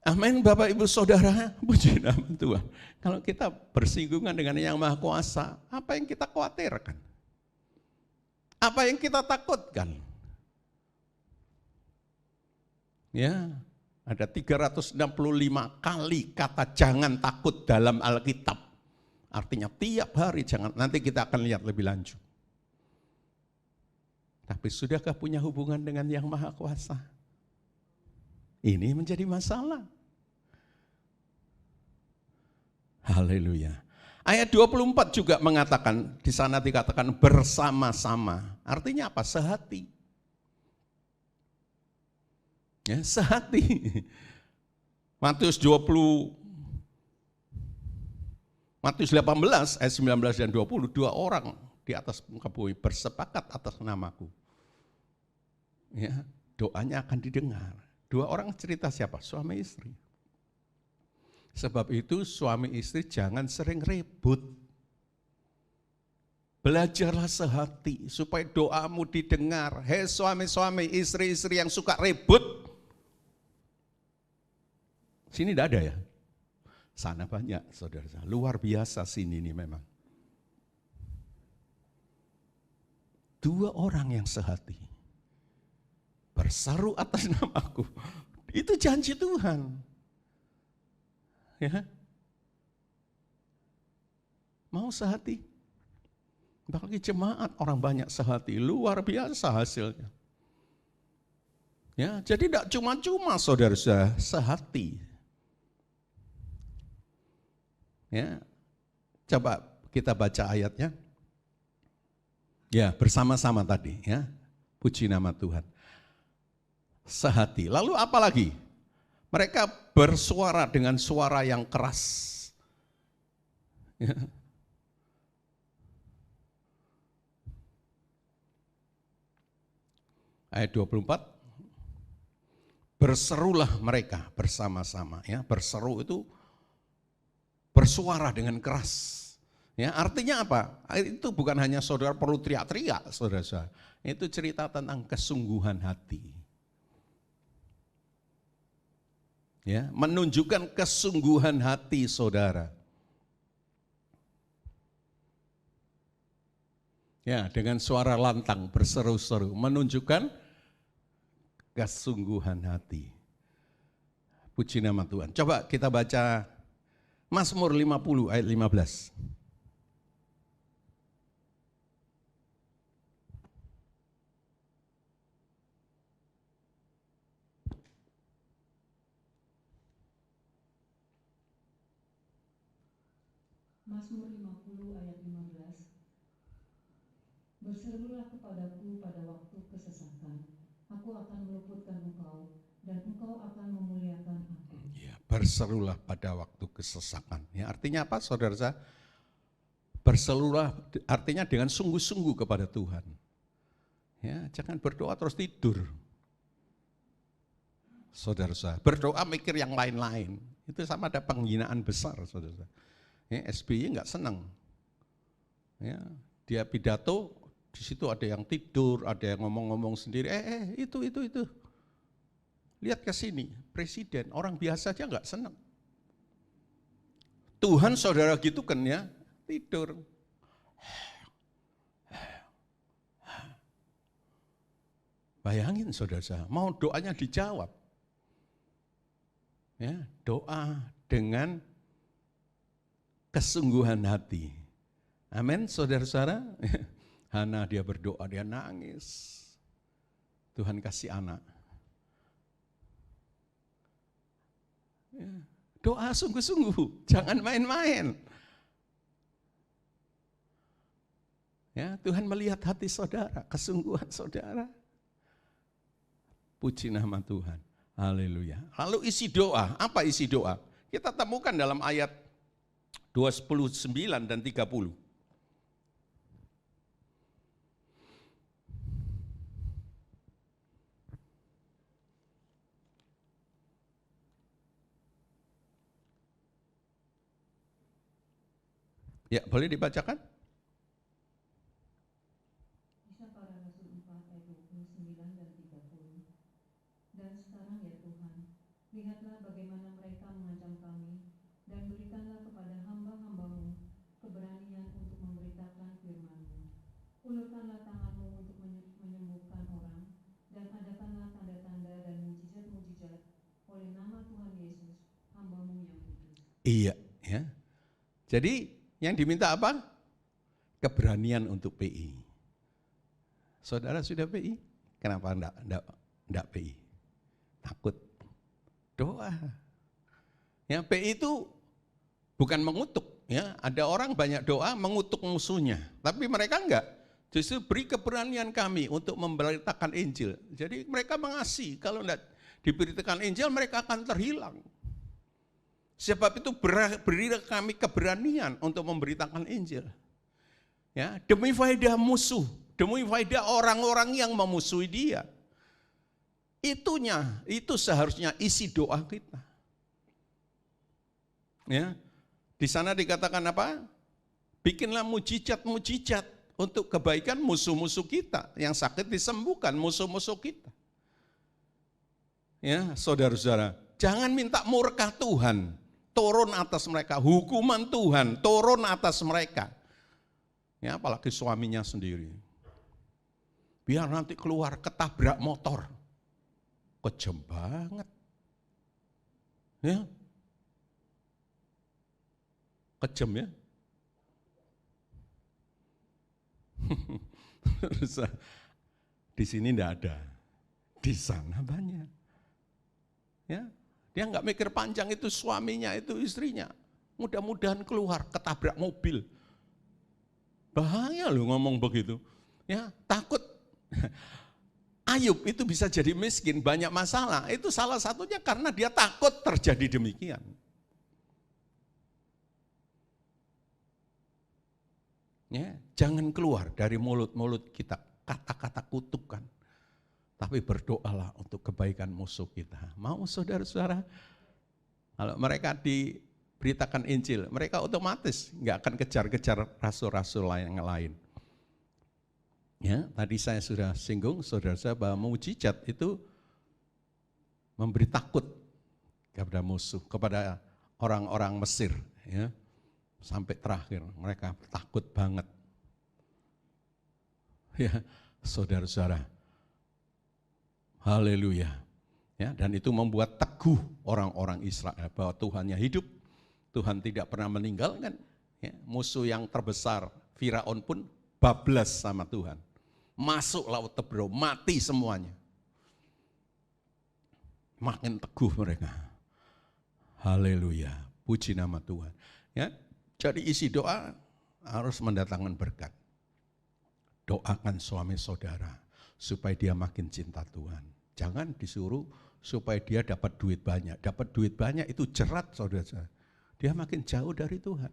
Amin, Bapak Ibu Saudara, puji nama Tuhan. Kalau kita bersinggungan dengan Yang Maha Kuasa, apa yang kita khawatirkan? Apa yang kita takutkan? Ya, ada 365 kali kata jangan takut dalam Alkitab. Artinya tiap hari jangan, nanti kita akan lihat lebih lanjut. Tapi sudahkah punya hubungan dengan Yang Maha Kuasa? Ini menjadi masalah. Haleluya. Ayat 24 juga mengatakan, di sana dikatakan bersama-sama. Artinya apa? Sehati. Ya, sehati. Matius 18 ayat 19 dan 20, dua orang di atas muka bumi bersepakat atas namaku. Ya, doanya akan didengar. Dua orang cerita siapa? Suami istri. Sebab itu suami istri jangan sering ribut. Belajarlah sehati supaya doamu didengar. Hei suami-suami, istri-istri yang suka ribut. Sini tidak ada ya? Sana banyak, saudara. Luar biasa sini nih memang. Dua orang yang sehati. Berseru atas namaku. Itu janji Tuhan. Ya. Mau sehati? Bagi jemaat orang banyak sehati, luar biasa hasilnya. Ya, jadi tidak cuma-cuma saudara-saudara sehati. Ya. Coba kita baca ayatnya. Ya, bersama-sama tadi ya. Puji nama Tuhan. Sehati. Lalu apa lagi? Mereka bersuara dengan suara yang keras. Ya. Ayat 24. Berserulah mereka bersama-sama. Ya, berseru itu bersuara dengan keras. Ya, artinya apa? Itu bukan hanya saudara perlu teriak-teriak, saudara. Itu cerita tentang kesungguhan hati. Ya, menunjukkan kesungguhan hati saudara. Ya, dengan suara lantang berseru-seru menunjukkan kesungguhan hati. Puji nama Tuhan. Coba kita baca Mazmur 50 ayat 15. Mazmur 50 ayat 15. Berserulah kepadaku pada waktu kesesakan. Aku akan meluputkan engkau, dan engkau akan memuliakan aku. Ya, berserulah pada waktu kesesakan. Ya, artinya apa, saudara? Berserulah artinya dengan sungguh-sungguh kepada Tuhan. Ya, jangan berdoa terus tidur. Saudara, berdoa mikir yang lain-lain. Itu sama ada penghinaan besar, saudara. Ya, SBY nggak senang. Ya, dia pidato, di situ ada yang tidur, ada yang ngomong-ngomong sendiri. Itu. Lihat ke sini, presiden, orang biasa aja nggak senang. Tuhan saudara gitu kan ya, tidur. Bayangin saudara, mau doanya dijawab. Ya, doa dengan kesungguhan hati. Amin, saudara-saudara. Hana dia berdoa, dia nangis. Tuhan kasih anak. Ya, doa sungguh-sungguh, jangan main-main. Ya, Tuhan melihat hati saudara, kesungguhan saudara. Puji nama Tuhan. Haleluya. Lalu isi doa, apa isi doa? Kita temukan dalam ayat 29 dan 30. Ya, boleh dibacakan? Kisah Para Rasul 4 ayat 29 dan 30. Dan sekarang ya Tuhan, lihatlah bagaimana mereka mengancam kami, dan berikanlah kepada hamba-hambamu keberanian untuk memberitakan firman-Mu. Ulurkanlah tangan-Mu untuk menyembuhkan orang, dan adakanlah tanda-tanda dan mujizat-mujizat oleh nama Tuhan Yesus, hamba-Mu yang kudus. Iya, ya. Jadi yang diminta apa? Keberanian untuk PI. Saudara sudah PI? Kenapa enggak PI? Takut. Doa. Ya, PI itu bukan mengutuk, ya. Ada orang banyak doa mengutuk musuhnya, tapi mereka enggak. Justru beri keberanian kami untuk memberitakan Injil. Jadi mereka mengasihi, kalau enggak diberitakan Injil mereka akan terhilang. Sebab itu berilah kami keberanian untuk memberitakan Injil. Ya, demi faedah musuh, demi faedah orang-orang yang memusuhi dia. Itu seharusnya isi doa kita. Ya, di sana dikatakan apa? Bikinlah mujizat-mujizat untuk kebaikan musuh-musuh kita, yang sakit disembuhkan musuh-musuh kita. Ya, saudara-saudara, jangan minta murka Tuhan turun atas mereka, hukuman Tuhan turun atas mereka. Ya, apalagi suaminya sendiri. Biar nanti keluar ketabrak motor. Kejam banget. Ya. Kejam ya. Di sini enggak ada. Di sana banyak. Ya. Dia enggak mikir panjang, itu suaminya, itu istrinya. Mudah-mudahan keluar ketabrak mobil. Bahaya loh ngomong begitu. Ya, takut. Ayub itu bisa jadi miskin, banyak masalah. Itu salah satunya karena dia takut terjadi demikian. Ya, jangan keluar dari mulut-mulut kita kata-kata kutukan. Tapi berdoalah untuk kebaikan musuh kita. Mau saudara-saudara? Kalau mereka diberitakan Injil, mereka otomatis nggak akan kejar-kejar rasul-rasul yang lain. Ya, tadi saya sudah singgung, saudara-saudara, bahwa mujizat itu memberi takut kepada musuh, kepada orang-orang Mesir. Ya, sampai terakhir mereka takut banget. Ya, saudara-saudara. Haleluya. Ya, dan itu membuat teguh orang-orang Israel bahwa Tuhannya hidup, Tuhan tidak pernah meninggalkan. Ya, musuh yang terbesar Firaun pun bablas sama Tuhan. Masuk laut Tebrau, mati semuanya. Makin teguh mereka. Haleluya. Puji nama Tuhan. Ya, jadi isi doa harus mendatangkan berkat. doakan suami saudara supaya dia makin cinta Tuhan. Jangan disuruh supaya dia dapat duit banyak. Dapat duit banyak itu jerat, saudara. Dia makin jauh dari Tuhan.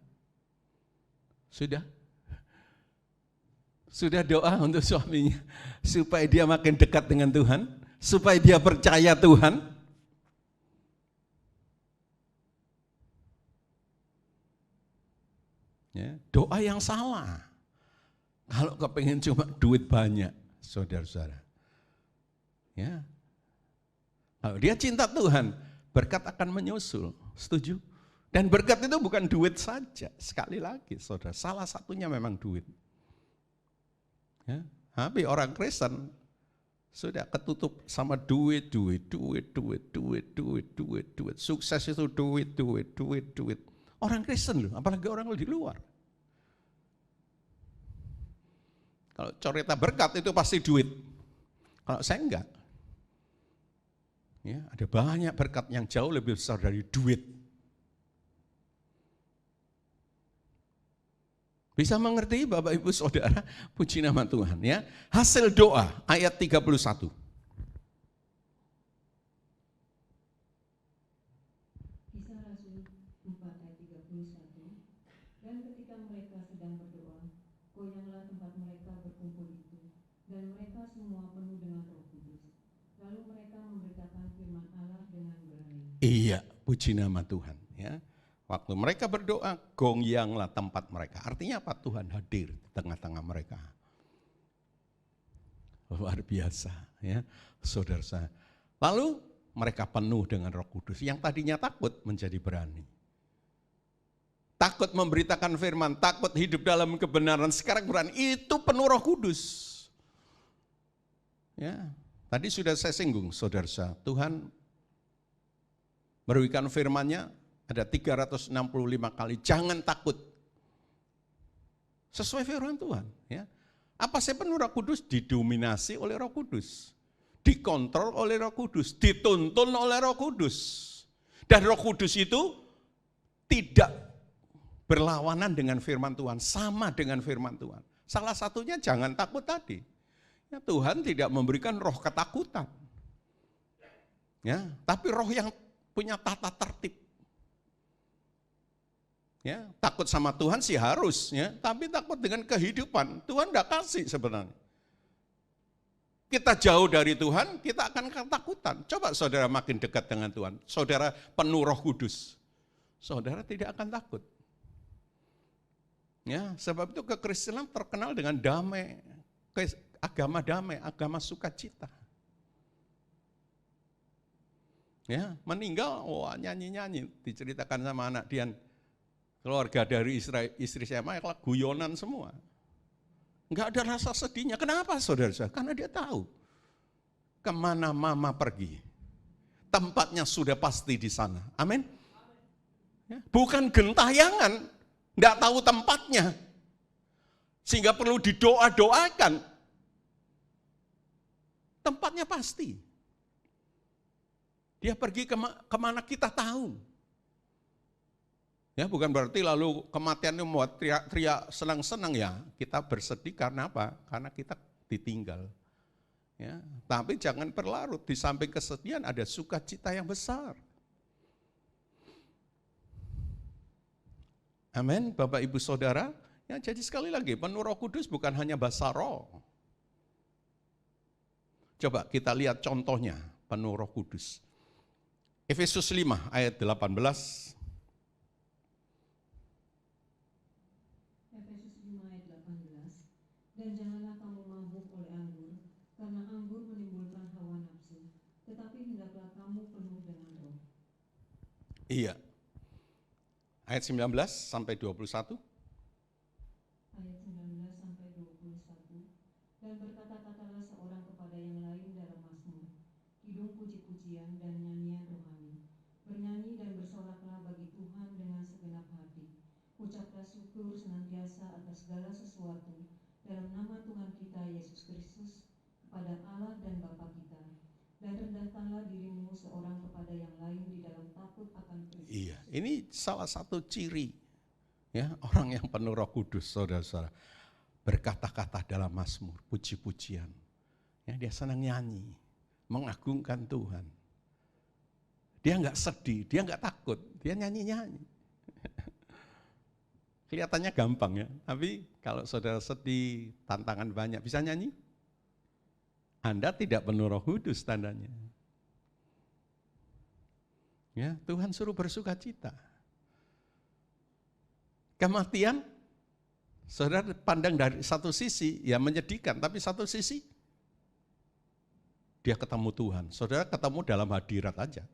Sudah? Sudah doa untuk suaminya supaya dia makin dekat dengan Tuhan, supaya dia percaya Tuhan. Ya, doa yang salah. Kalau kepengen cuma duit banyak, saudara-saudara. Ya. Kalau dia cinta Tuhan, berkat akan menyusul. Setuju? Dan berkat itu bukan duit saja. Sekali lagi, saudara, salah satunya memang duit. Ya, tapi orang Kristen sudah ketutup sama duit. Sukses itu duit. Orang Kristen loh, apalagi orang di luar. Kalau cerita berkat itu pasti duit. Kalau saya enggak. Ya, ada banyak berkat yang jauh lebih besar dari duit. Bisa mengerti Bapak Ibu Saudara, puji nama Tuhan ya. Hasil doa ayat 31. Kisah Rasul 4 ayat 31. Dan ketika mereka sedang berdoa, goyanglah tempat mereka berkumpul itu, dan mereka semua penuh dengan Roh Kudus. Lalu mereka memberitakan firman Allah dengan berani. Iya, puji nama Tuhan ya. Waktu mereka berdoa, goyanglah tempat mereka. Artinya apa? Tuhan hadir di tengah-tengah mereka. Luar biasa ya, saudara saya. Lalu mereka penuh dengan Roh Kudus. Yang tadinya takut menjadi berani. Takut memberitakan firman, takut hidup dalam kebenaran, sekarang berani. Itu penuh Roh Kudus. Ya, tadi sudah saya singgung, saudara saya. Tuhan memberikan firman-Nya. Ada 365 kali, jangan takut. Sesuai firman Tuhan. Ya. Apa sih penuh Roh Kudus? Didominasi oleh Roh Kudus. Dikontrol oleh Roh Kudus. Dituntun oleh Roh Kudus. Dan Roh Kudus itu tidak berlawanan dengan firman Tuhan. Sama dengan firman Tuhan. Salah satunya jangan takut tadi. Ya, Tuhan tidak memberikan roh ketakutan. Ya, tapi roh yang punya tata tertib. Ya, takut sama Tuhan sih harus, ya, tapi takut dengan kehidupan, Tuhan tidak kasih sebenarnya. Kita jauh dari Tuhan, kita akan ketakutan. Coba saudara makin dekat dengan Tuhan, saudara penuh Roh Kudus, saudara tidak akan takut. Ya, sebab itu kekristenan terkenal dengan damai, agama sukacita. Ya, meninggal, wah nyanyi-nyanyi, diceritakan sama anak Dian. Keluarga dari istri saya malah guyonan semua. Enggak ada rasa sedihnya. Kenapa saudara? Karena dia tahu kemana mama pergi. Tempatnya sudah pasti di sana. Amin. Ya, bukan gentayangan, enggak tahu tempatnya. Sehingga perlu didoa-doakan. Tempatnya pasti. Dia pergi kemana kita tahu. Ya, bukan berarti lalu kematian itu membuat teriak-teriak senang-senang ya. Kita bersedih karena apa? Karena kita ditinggal. Ya, tapi jangan berlarut. Di samping kesedihan ada sukacita yang besar. Amin, Bapak Ibu Saudara. Ya, jadi sekali lagi, penuh Roh Kudus bukan hanya bahasa roh. Coba kita lihat contohnya, penuh Roh Kudus. Efesus 5 ayat 18. Dan janganlah kamu mabuk oleh anggur, karena anggur menimbulkan hawa nafsu, tetapi hendaklah kamu penuh dengan Roh. Iya. Ayat 19 sampai 21. Ayat 19 sampai 21. Dan berkata-katalah seorang kepada yang lain dalam mazmur, kidung puji-pujian dan nyanyian rohani. Bernyanyi dan bersoraklah bagi Tuhan dengan segenap hati. Ucaplah syukur senantiasa atas segala sesuatu dalam nama Tuhan kita Yesus Kristus kepada Allah dan Bapa kita, dan rendahkanlah dirimu seorang kepada yang lain di dalam takut akan Kristus. Iya, ini salah satu ciri ya orang yang penuh Roh Kudus, saudara-saudara. berkata-kata dalam mazmur, puji-pujian. Ya, dia senang nyanyi, mengagungkan Tuhan. Dia enggak sedih, dia enggak takut, dia nyanyi-nyanyi. Kelihatannya gampang ya, tapi kalau saudara sedih, tantangan banyak, bisa nyanyi? Anda tidak penuh Roh Kudus tandanya. Ya, Tuhan suruh bersuka cita. Kematian, saudara pandang dari satu sisi, ya menyedihkan, tapi satu sisi, dia ketemu Tuhan. Saudara ketemu dalam hadirat aja.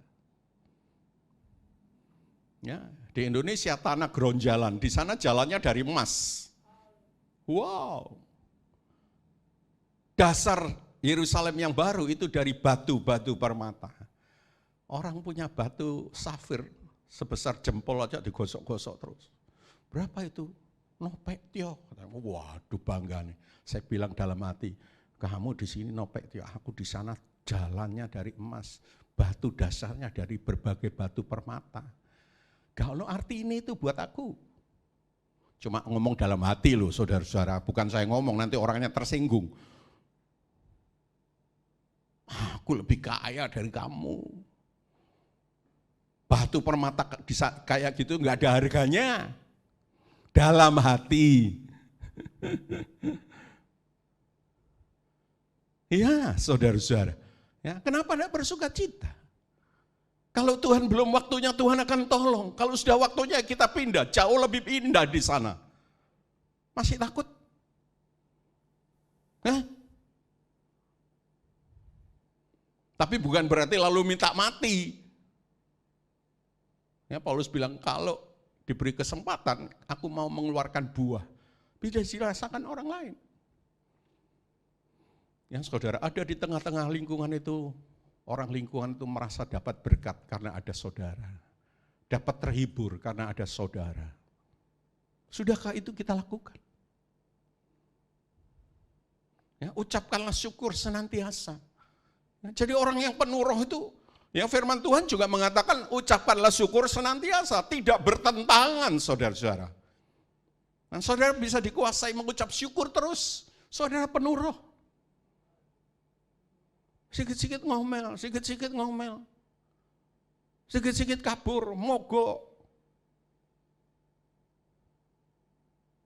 Ya, di Indonesia tanah geronjalan, di sana jalannya dari emas. Wow. Dasar Yerusalem yang baru itu dari batu-batu permata. Orang punya batu safir sebesar jempol aja digosok-gosok terus. Berapa itu? Nopek tio. Waduh bangga nih. Saya bilang dalam hati, kamu di sini nopek tio, aku di sana jalannya dari emas, batu dasarnya dari berbagai batu permata. Kalau arti ini itu buat aku. Cuma ngomong dalam hati loh saudara-saudara, bukan saya ngomong nanti orangnya tersinggung. Aku lebih kaya dari kamu. Batu permata kayak gitu nggak ada harganya. Dalam hati. Ya saudara-saudara. Ya, kenapa tidak bersuka cita? Kalau Tuhan belum waktunya, Tuhan akan tolong. Kalau sudah waktunya kita pindah, jauh lebih indah di sana. Masih takut? Hah? Tapi bukan berarti lalu minta mati. Ya, Paulus bilang, kalau diberi kesempatan, aku mau mengeluarkan buah. Bisa dirasakan orang lain. Yang saudara ada di tengah-tengah lingkungan itu, orang lingkungan itu merasa dapat berkat karena ada saudara. Dapat terhibur karena ada saudara. Sudahkah itu kita lakukan? Ya, ucapkanlah syukur senantiasa. Ya, jadi orang yang penuh roh itu, ya firman Tuhan juga mengatakan ucapkanlah syukur senantiasa, tidak bertentangan saudara-saudara. Dan saudara bisa dikuasai mengucap syukur terus, saudara penuh roh. Sikit-sikit ngomel, sikit-sikit ngomel. Sikit-sikit kabur, mogok.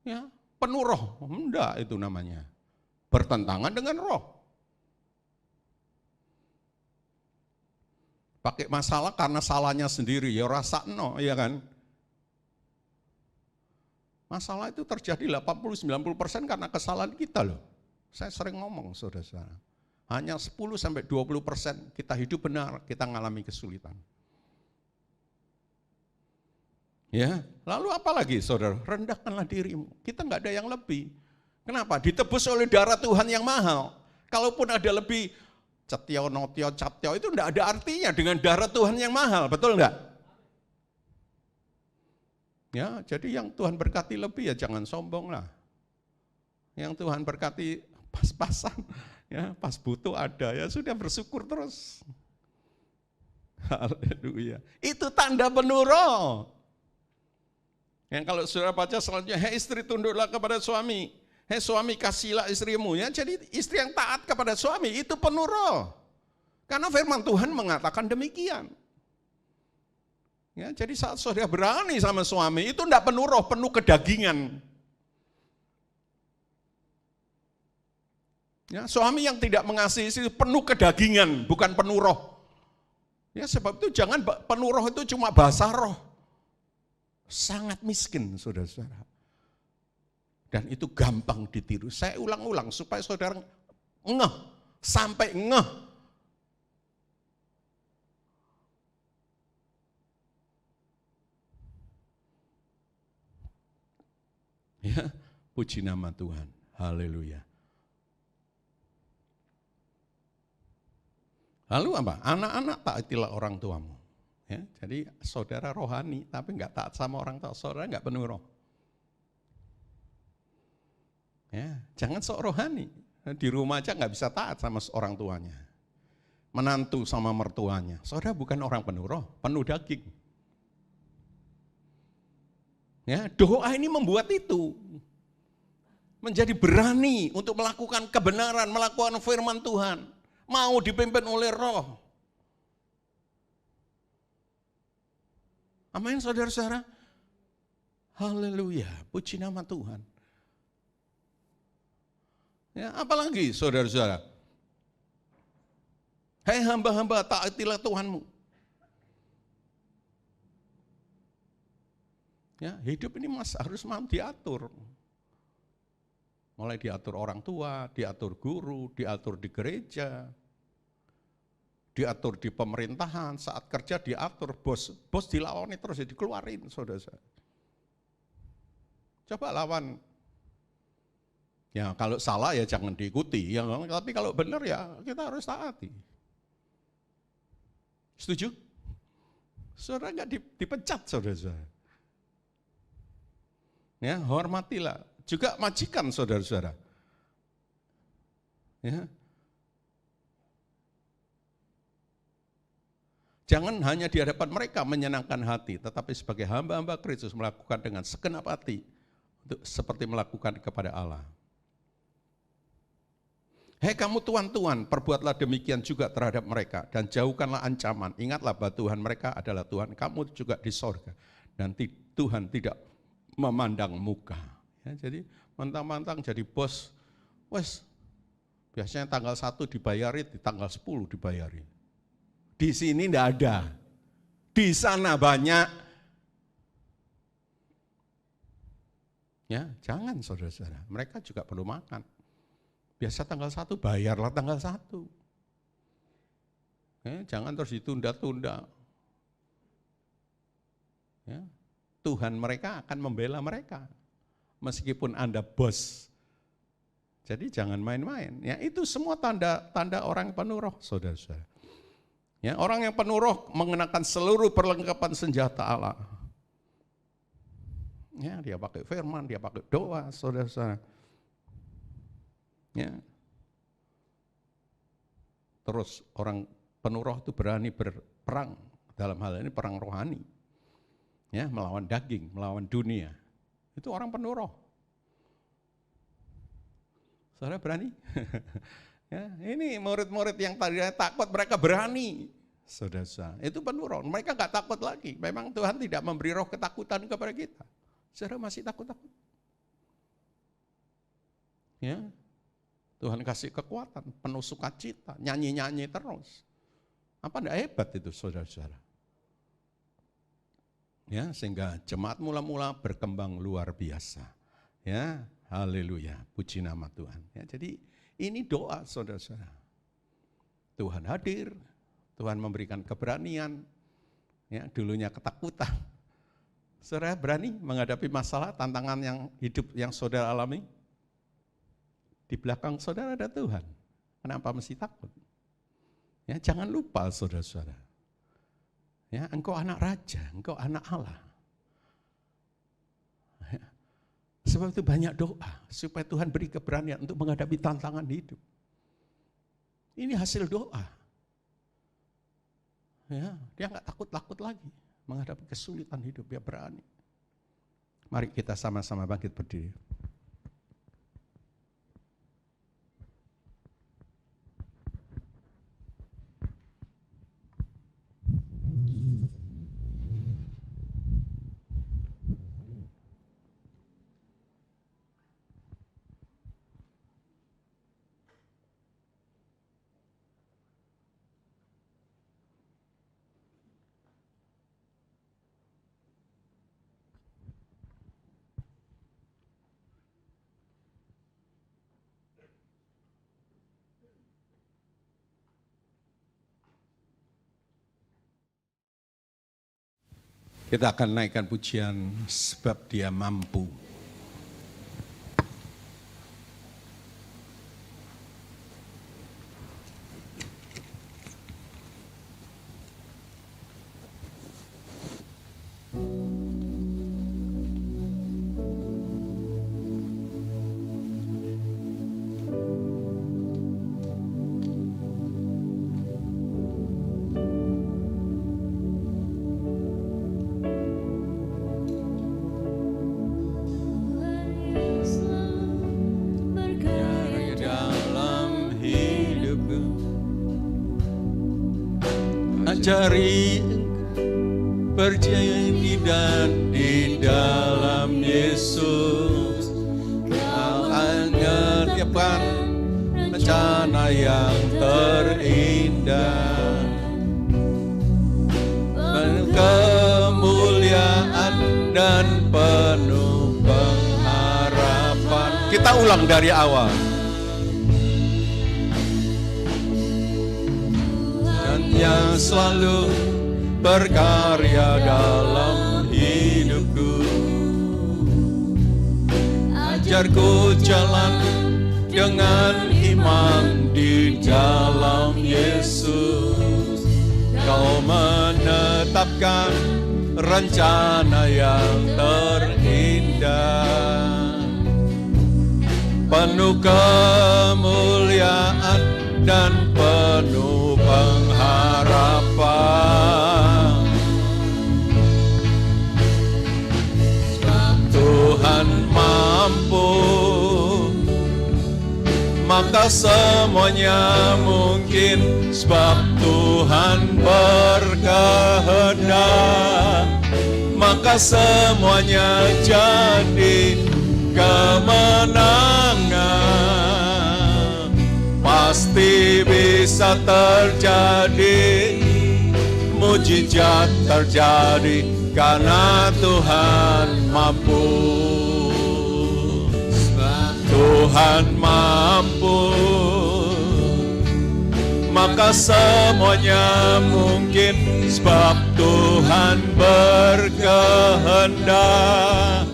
Ya, penuh roh, enggak itu namanya. Bertentangan dengan roh. Pakai masalah karena salahnya sendiri, ya rasa no, ya kan? Masalah itu terjadi 80-90% karena kesalahan kita loh. Saya sering ngomong saudara-saudara. Hanya 10-20% kita hidup benar, kita mengalami kesulitan. Ya, lalu apa lagi saudara? Rendahkanlah dirimu. Kita enggak ada yang lebih. Kenapa? Ditebus oleh darah Tuhan yang mahal. Kalaupun ada lebih, cetio, notio, captio, itu enggak ada artinya dengan darah Tuhan yang mahal, betul enggak? Ya, jadi yang Tuhan berkati lebih ya jangan sombong lah. Yang Tuhan berkati pas-pasan, ya pas butuh ada, ya sudah bersyukur terus. Haleluya. Itu tanda penuh roh. Yang kalau saudara baca selanjutnya, hei istri tunduklah kepada suami, hei suami kasihlah istrimu. Ya, jadi istri yang taat kepada suami itu penuh roh. Karena firman Tuhan mengatakan demikian. Ya, jadi saat saudara berani sama suami itu tidak penuh roh, penuh kedagingan. Ya, suami yang tidak mengasihi istri penuh kedagingan, bukan penuh roh. Ya, sebab itu jangan penuh roh itu cuma bahasa roh. Sangat miskin, saudara-saudara. Dan itu gampang ditiru. Saya ulang-ulang supaya saudara ngeh, sampai ngeh. Ya, puji nama Tuhan. Haleluya. Lalu apa? Anak-anak taatilah orang tuamu. Ya, jadi saudara rohani tapi enggak taat sama orang tua, saudara enggak penuh roh. Ya, jangan sok rohani. Di rumah aja enggak bisa taat sama orang tuanya. Menantu sama mertuanya. Saudara bukan orang penuh roh, penuh daging. Ya, doa ini membuat itu. menjadi berani untuk melakukan kebenaran, melakukan firman Tuhan, mau dipimpin oleh Roh. Amin, saudara-saudara. Haleluya, puji nama Tuhan. Ya, apalagi saudara-saudara. Hai hamba-hamba, taatilah Tuhanmu. Ya, hidup ini harus mau diatur. Mulai diatur orang tua, diatur guru, diatur di gereja, diatur di pemerintahan, saat kerja diatur, bos dilawani terus dikeluarin, saudara. Coba lawan. Ya kalau salah ya jangan diikuti, ya, tapi kalau benar ya kita harus taati. Setuju? Saudara nggak dipecat, saudara. Ya, hormatilah. Juga majikan, saudara-saudara. Ya. Jangan hanya di hadapan mereka menyenangkan hati, tetapi sebagai hamba-hamba Kristus melakukan dengan segenap hati, untuk seperti melakukan kepada Allah. Hei kamu tuan-tuan, perbuatlah demikian juga terhadap mereka, dan jauhkanlah ancaman. Ingatlah bahwa Tuhan mereka adalah Tuhan kamu juga di sorga. Dan Tuhan tidak memandang muka. Ya, jadi mentang-mentang jadi bos, biasanya tanggal 1 dibayari, di tanggal 10 dibayari. Di sini enggak ada, di sana banyak. Ya, jangan saudara-saudara, mereka juga perlu makan. Biasa tanggal 1, bayarlah tanggal 1. Ya, jangan terus ditunda-tunda. Ya, Tuhan mereka akan membela mereka. Meskipun Anda bos. Jadi jangan main-main. Ya, itu semua tanda orang penuh roh, saudara-saudara. Ya, orang yang penuh roh mengenakan seluruh perlengkapan senjata Allah. Ya, dia pakai firman, dia pakai doa, saudara-saudara. Ya. Terus orang penuh roh itu berani berperang, dalam hal ini perang rohani. Ya, melawan daging, melawan dunia. Itu orang penuh roh. Saudara berani? Ya, ini murid-murid yang tadinya takut, mereka berani. Saudara, itu penuh roh. Mereka nggak takut lagi. Memang Tuhan tidak memberi roh ketakutan kepada kita. Saudara masih takut-takut. Ya, Tuhan kasih kekuatan, penuh sukacita, nyanyi-nyanyi terus. Apa enggak hebat itu saudara-saudara? Ya, sehingga jemaat mula-mula berkembang luar biasa. Ya, haleluya, puji nama Tuhan. Ya, jadi ini doa saudara-saudara. Tuhan hadir, Tuhan memberikan keberanian. Ya, dulunya ketakutan. Saudara berani menghadapi masalah, tantangan yang hidup yang saudara alami? Di belakang saudara ada Tuhan. Kenapa mesti takut? Ya, jangan lupa saudara-saudara. Ya, engkau anak raja, engkau anak Allah. Ya, sebab itu banyak doa supaya Tuhan beri keberanian untuk menghadapi tantangan hidup. Ini hasil doa. Ya, dia nggak takut-takut lagi menghadapi kesulitan hidup, dia berani. Mari kita sama-sama bangkit berdiri. Kita akan naikkan pujian sebab dia mampu. mencari berjanji dan di dalam Yesus kau mengerjakan rencana yang terindah, penuh kemuliaan dan penuh pengharapan. Kita ulang dari awal. Dan yang selalu berkarya dalam hidupku, ajarku jalan dengan iman di dalam Yesus. Kau menetapkan rencana yang terindah, penuh kemuliaan dan penuh pengharapan. Tuhan mampu, maka semuanya mungkin, sebab Tuhan berkehendak, maka semuanya jadi kemenangan. Pasti bisa terjadi, mujizat terjadi, karena Tuhan mampu. Tuhan mampu, maka semuanya mungkin, sebab Tuhan berkehendak,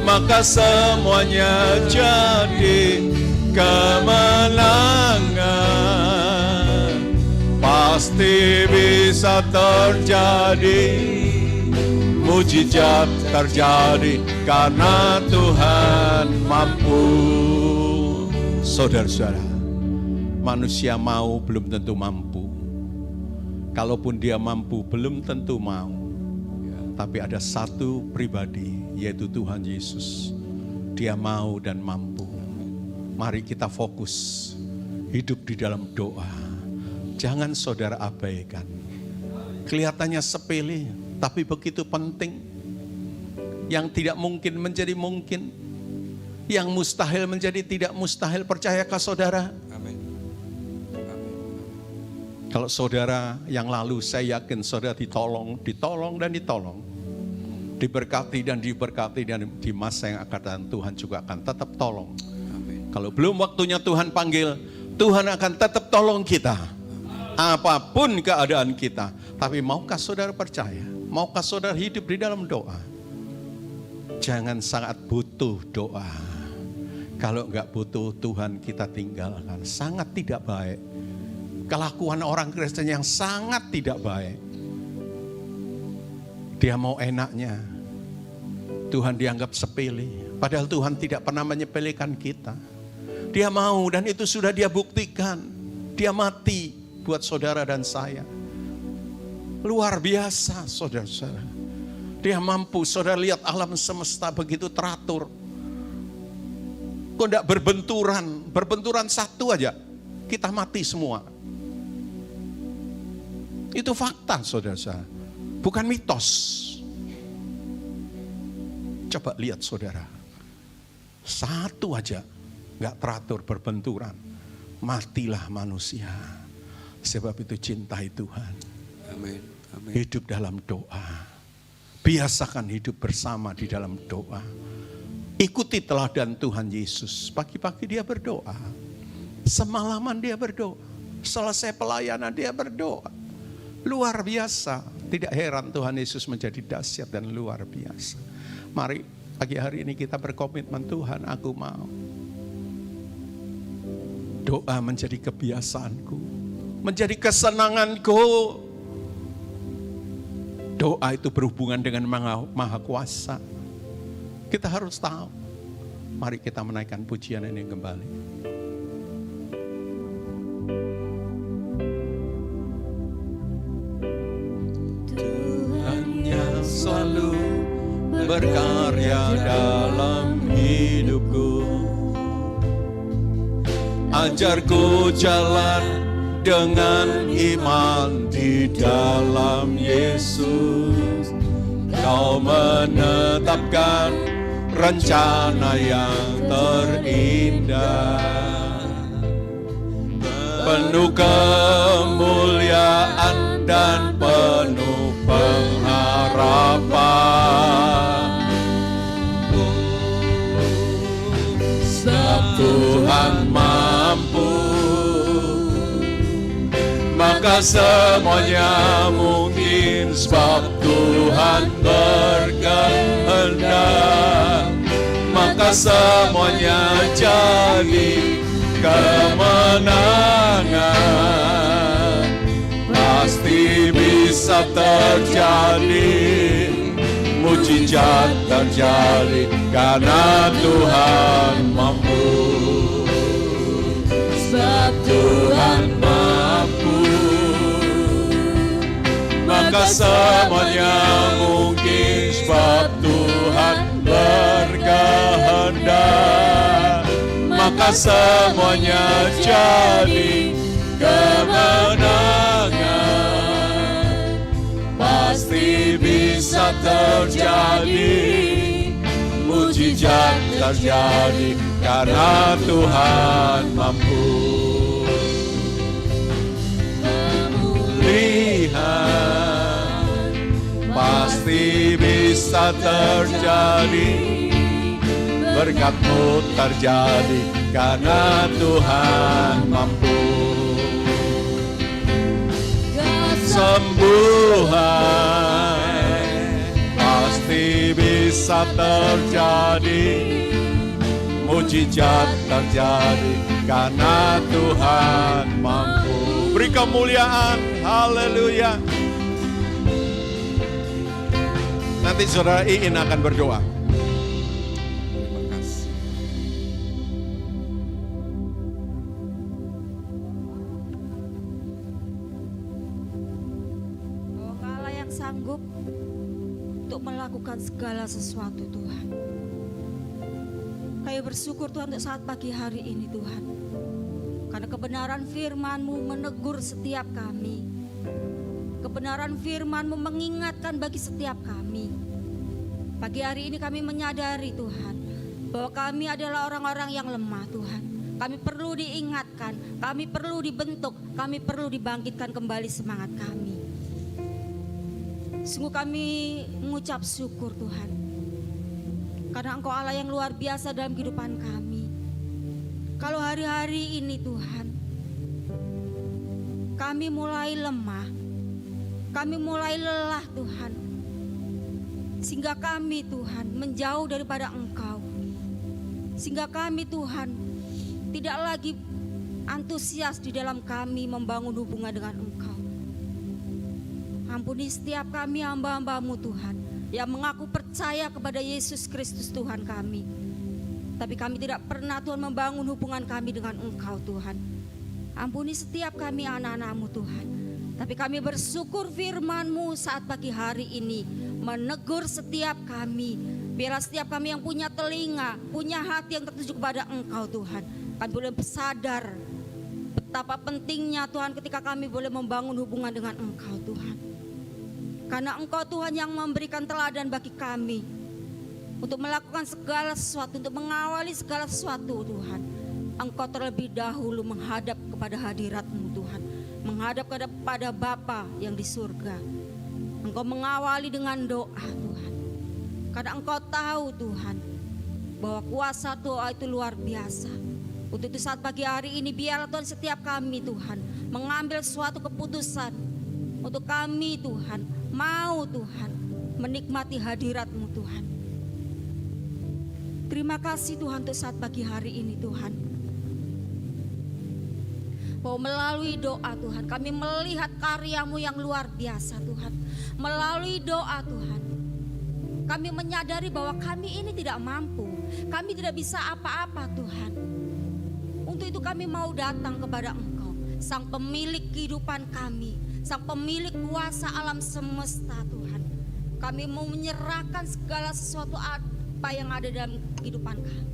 maka semuanya jadi kemenangan. Pasti bisa terjadi, mujizat terjadi, karena Tuhan mampu. Saudara-saudara, manusia mau belum tentu mampu. Kalaupun dia mampu belum tentu mau. Tapi ada satu pribadi, yaitu Tuhan Yesus. Dia mau dan mampu. Mari kita fokus hidup di dalam doa. Jangan saudara abaikan. Kelihatannya sepele, tapi begitu penting. Yang tidak mungkin menjadi mungkin, yang mustahil menjadi tidak mustahil. Percayakah saudara? Amin. Kalau saudara yang lalu, saya yakin saudara ditolong dan ditolong, diberkati dan diberkati, dan di masa yang akan datang Tuhan juga akan tetap tolong. Amin. Kalau belum waktunya Tuhan panggil, Tuhan akan tetap tolong kita. Apapun keadaan kita. Tapi maukah saudara percaya? Maukah saudara hidup di dalam doa? Jangan sangat butuh doa. Kalau enggak butuh, Tuhan kita tinggalkan. Sangat tidak baik. Kelakuan orang Kristen yang sangat tidak baik. Dia mau enaknya. Tuhan dianggap sepele. Padahal Tuhan tidak pernah menyepelekan kita. Dia mau, dan itu sudah dia buktikan. Dia mati buat saudara dan saya. Luar biasa saudara-saudara. Dia mampu. Saudara lihat alam semesta begitu teratur. Kok enggak berbenturan? Berbenturan satu aja, kita mati semua. Itu fakta saudara-saudara. Bukan mitos. Coba lihat saudara. Satu aja enggak teratur, berbenturan. Matilah manusia. Sebab itu cintai Tuhan. Amin. Amin. Hidup dalam doa. Biasakan hidup bersama di dalam doa. Ikuti teladan Tuhan Yesus. Pagi-pagi dia berdoa. Semalaman dia berdoa. Selesai pelayanan dia berdoa. Luar biasa. Tidak heran Tuhan Yesus menjadi dahsyat dan luar biasa. Mari pagi hari ini kita berkomitmen, Tuhan aku mau. Doa menjadi kebiasaanku. Menjadi kesenanganku. Doa itu berhubungan dengan Maha Kuasa. Kita harus tahu. Mari kita menaikkan pujian ini kembali. Tuhan yang selalu berkarya dalam hidupku. Ajarku jalan dengan iman di dalam Yesus. Kau menetapkan rencana yang terindah, penuh kemuliaan dan penuh pengharapan. Sebab Tuhan mampu, maka semuanya mungkin. Sebab Tuhan berkehendak, maka semuanya jadi kemenangan. Pasti bisa terjadi, mujizat terjadi karena Tuhan mampu. Sebab Tuhan mampu, maka semuanya mungkin. Sebab Tuhan berkehendak, maka semuanya jadi kemenangan. Pasti bisa terjadi, mujizat terjadi karena Tuhan mampu. Lihat, pasti bisa terjadi, berkat-Mu terjadi karena Tuhan mampu. Sembuhan pasti bisa terjadi, mujizat terjadi karena Tuhan mampu. Beri kemuliaan, haleluya. Nanti saudara Iin akan berdoa. Terima kasih. Bahwa Allah yang sanggup untuk melakukan segala sesuatu, Tuhan. Kami bersyukur Tuhan untuk saat pagi hari ini, Tuhan. Karena kebenaran firman-Mu menegur setiap kami. Kebenaran firman-Mu mengingatkan bagi setiap kami. Pagi hari ini kami menyadari Tuhan, bahwa kami adalah orang-orang yang lemah Tuhan. Kami perlu diingatkan, kami perlu dibentuk, kami perlu dibangkitkan kembali semangat kami. Sungguh kami mengucap syukur Tuhan, karena Engkau Allah yang luar biasa dalam kehidupan kami. Kalau hari-hari ini Tuhan, kami mulai lemah, kami mulai lelah Tuhan, sehingga kami Tuhan menjauh daripada Engkau, sehingga kami Tuhan tidak lagi antusias di dalam kami membangun hubungan dengan Engkau. Ampuni setiap kami hamba-hamba-Mu Tuhan, yang mengaku percaya kepada Yesus Kristus Tuhan kami, tapi kami tidak pernah Tuhan membangun hubungan kami dengan Engkau Tuhan. Ampuni setiap kami anak-anak-Mu Tuhan, tapi kami bersyukur firman-Mu saat pagi hari ini menegur setiap kami. Biarlah setiap kami yang punya telinga, punya hati yang tertuju kepada Engkau Tuhan, kami boleh sadar betapa pentingnya Tuhan ketika kami boleh membangun hubungan dengan Engkau Tuhan. Karena Engkau Tuhan yang memberikan teladan bagi kami untuk melakukan segala sesuatu, untuk mengawali segala sesuatu Tuhan. Engkau terlebih dahulu menghadap kepada hadirat-Mu Tuhan, menghadap kepada Bapa yang di surga. Engkau mengawali dengan doa Tuhan, karena Engkau tahu Tuhan bahwa kuasa doa itu luar biasa. Untuk itu saat pagi hari ini biarlah Tuhan setiap kami Tuhan mengambil suatu keputusan untuk kami Tuhan, mau Tuhan menikmati hadirat-Mu Tuhan. Terima kasih Tuhan untuk saat pagi hari ini Tuhan, bahwa melalui doa Tuhan kami melihat karya-Mu yang luar biasa Tuhan. Melalui doa Tuhan kami menyadari bahwa kami ini tidak mampu, kami tidak bisa apa-apa Tuhan. Untuk itu kami mau datang kepada Engkau, Sang pemilik kehidupan kami, Sang pemilik kuasa alam semesta Tuhan. Kami mau menyerahkan segala sesuatu apa yang ada dalam kehidupan kami.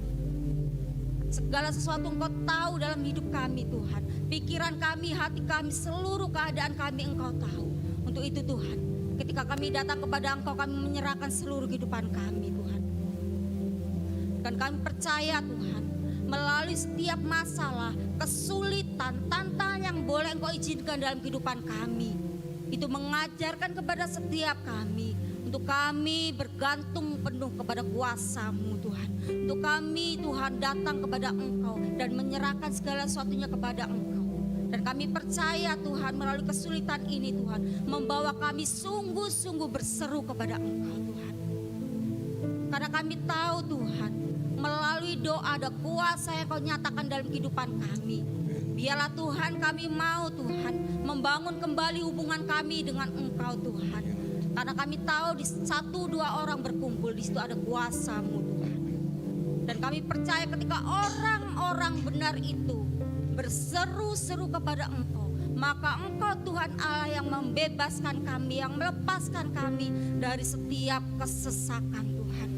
Segala sesuatu Engkau tahu dalam hidup kami Tuhan. Pikiran kami, hati kami, seluruh keadaan kami Engkau tahu. Untuk itu Tuhan, ketika kami datang kepada Engkau, kami menyerahkan seluruh kehidupan kami Tuhan. Dan kami percaya Tuhan, melalui setiap masalah, kesulitan, tantangan yang boleh Engkau izinkan dalam kehidupan kami, itu mengajarkan kepada setiap kami untuk kami bergantung penuh kepada kuasa-Mu Tuhan. Untuk kami Tuhan datang kepada Engkau dan menyerahkan segala sesuatunya kepada Engkau. Dan kami percaya Tuhan melalui kesulitan ini Tuhan membawa kami sungguh-sungguh berseru kepada Engkau Tuhan. Karena kami tahu Tuhan melalui doa ada kuasa yang Kau nyatakan dalam kehidupan kami. Biarlah Tuhan kami mau Tuhan membangun kembali hubungan kami dengan Engkau Tuhan. Karena kami tahu di 1-2 orang berkumpul di situ ada kuasa-Mu Tuhan. Dan kami percaya ketika orang-orang benar itu berseru-seru kepada Engkau, maka Engkau Tuhan Allah yang membebaskan kami, yang melepaskan kami dari setiap kesesakan Tuhan.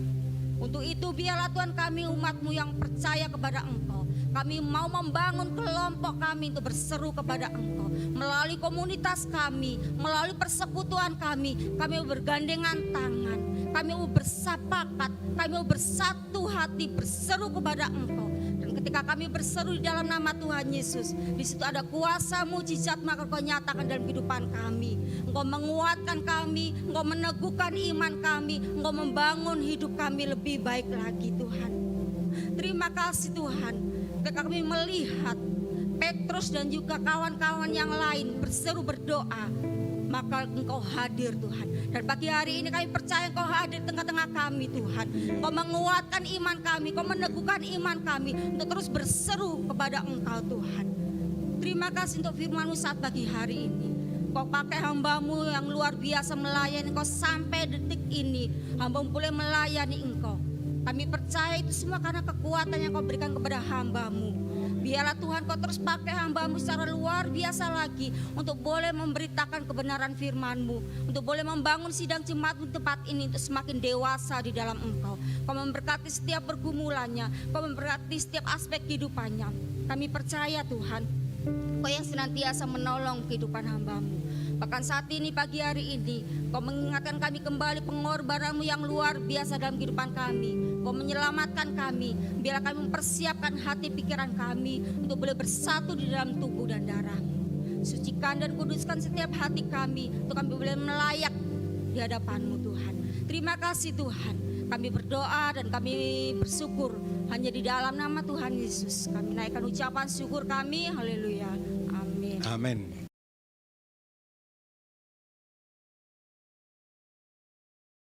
Untuk itu biarlah Tuhan kami umat-Mu yang percaya kepada Engkau, kami mau membangun kelompok kami untuk berseru kepada Engkau. Melalui komunitas kami, melalui persekutuan kami mau bergandengan tangan, kami mau bersepakat, kami mau bersatu hati berseru kepada Engkau. Dan ketika kami berseru di dalam nama Tuhan Yesus, di situ ada kuasa mujizat maka Engkau nyatakan dalam kehidupan kami. Engkau menguatkan kami, Engkau meneguhkan iman kami, Engkau membangun hidup kami lebih baik lagi Tuhan. Terima kasih Tuhan. Ketika kami melihat Petrus dan juga kawan-kawan yang lain berseru berdoa, maka Engkau hadir Tuhan. Dan pagi hari ini kami percaya Engkau hadir tengah-tengah kami Tuhan. Engkau menguatkan iman kami, Engkau meneguhkan iman kami untuk terus berseru kepada Engkau Tuhan. Terima kasih untuk firman-Mu saat pagi hari ini. Engkau pakai hamba-Mu yang luar biasa melayani Engkau sampai detik ini. Hamba-Mu boleh melayani Engkau. Kami percaya itu semua karena kekuatan yang Kau berikan kepada hamba-Mu. Biarlah Tuhan Kau terus pakai hamba-Mu secara luar biasa lagi untuk boleh memberitakan kebenaran firman-Mu, untuk boleh membangun sidang jemaat-Mu di tempat ini untuk semakin dewasa di dalam Engkau. Kau memberkati setiap pergumulannya, Kau memberkati setiap aspek kehidupannya. Kami percaya Tuhan, Kau yang senantiasa menolong kehidupan hamba-Mu. Bahkan saat ini pagi hari ini Kau mengingatkan kami kembali pengorbanan-Mu yang luar biasa dalam kehidupan kami. Kau menyelamatkan kami. Biarlah kami mempersiapkan hati pikiran kami untuk boleh bersatu di dalam tubuh dan darah-Mu. Sucikan dan kuduskan setiap hati kami untuk kami boleh melayat di hadapan-Mu Tuhan. Terima kasih Tuhan. Kami berdoa dan kami bersyukur hanya di dalam nama Tuhan Yesus. Kami naikkan ucapan syukur kami. Haleluya. Amin. Amin.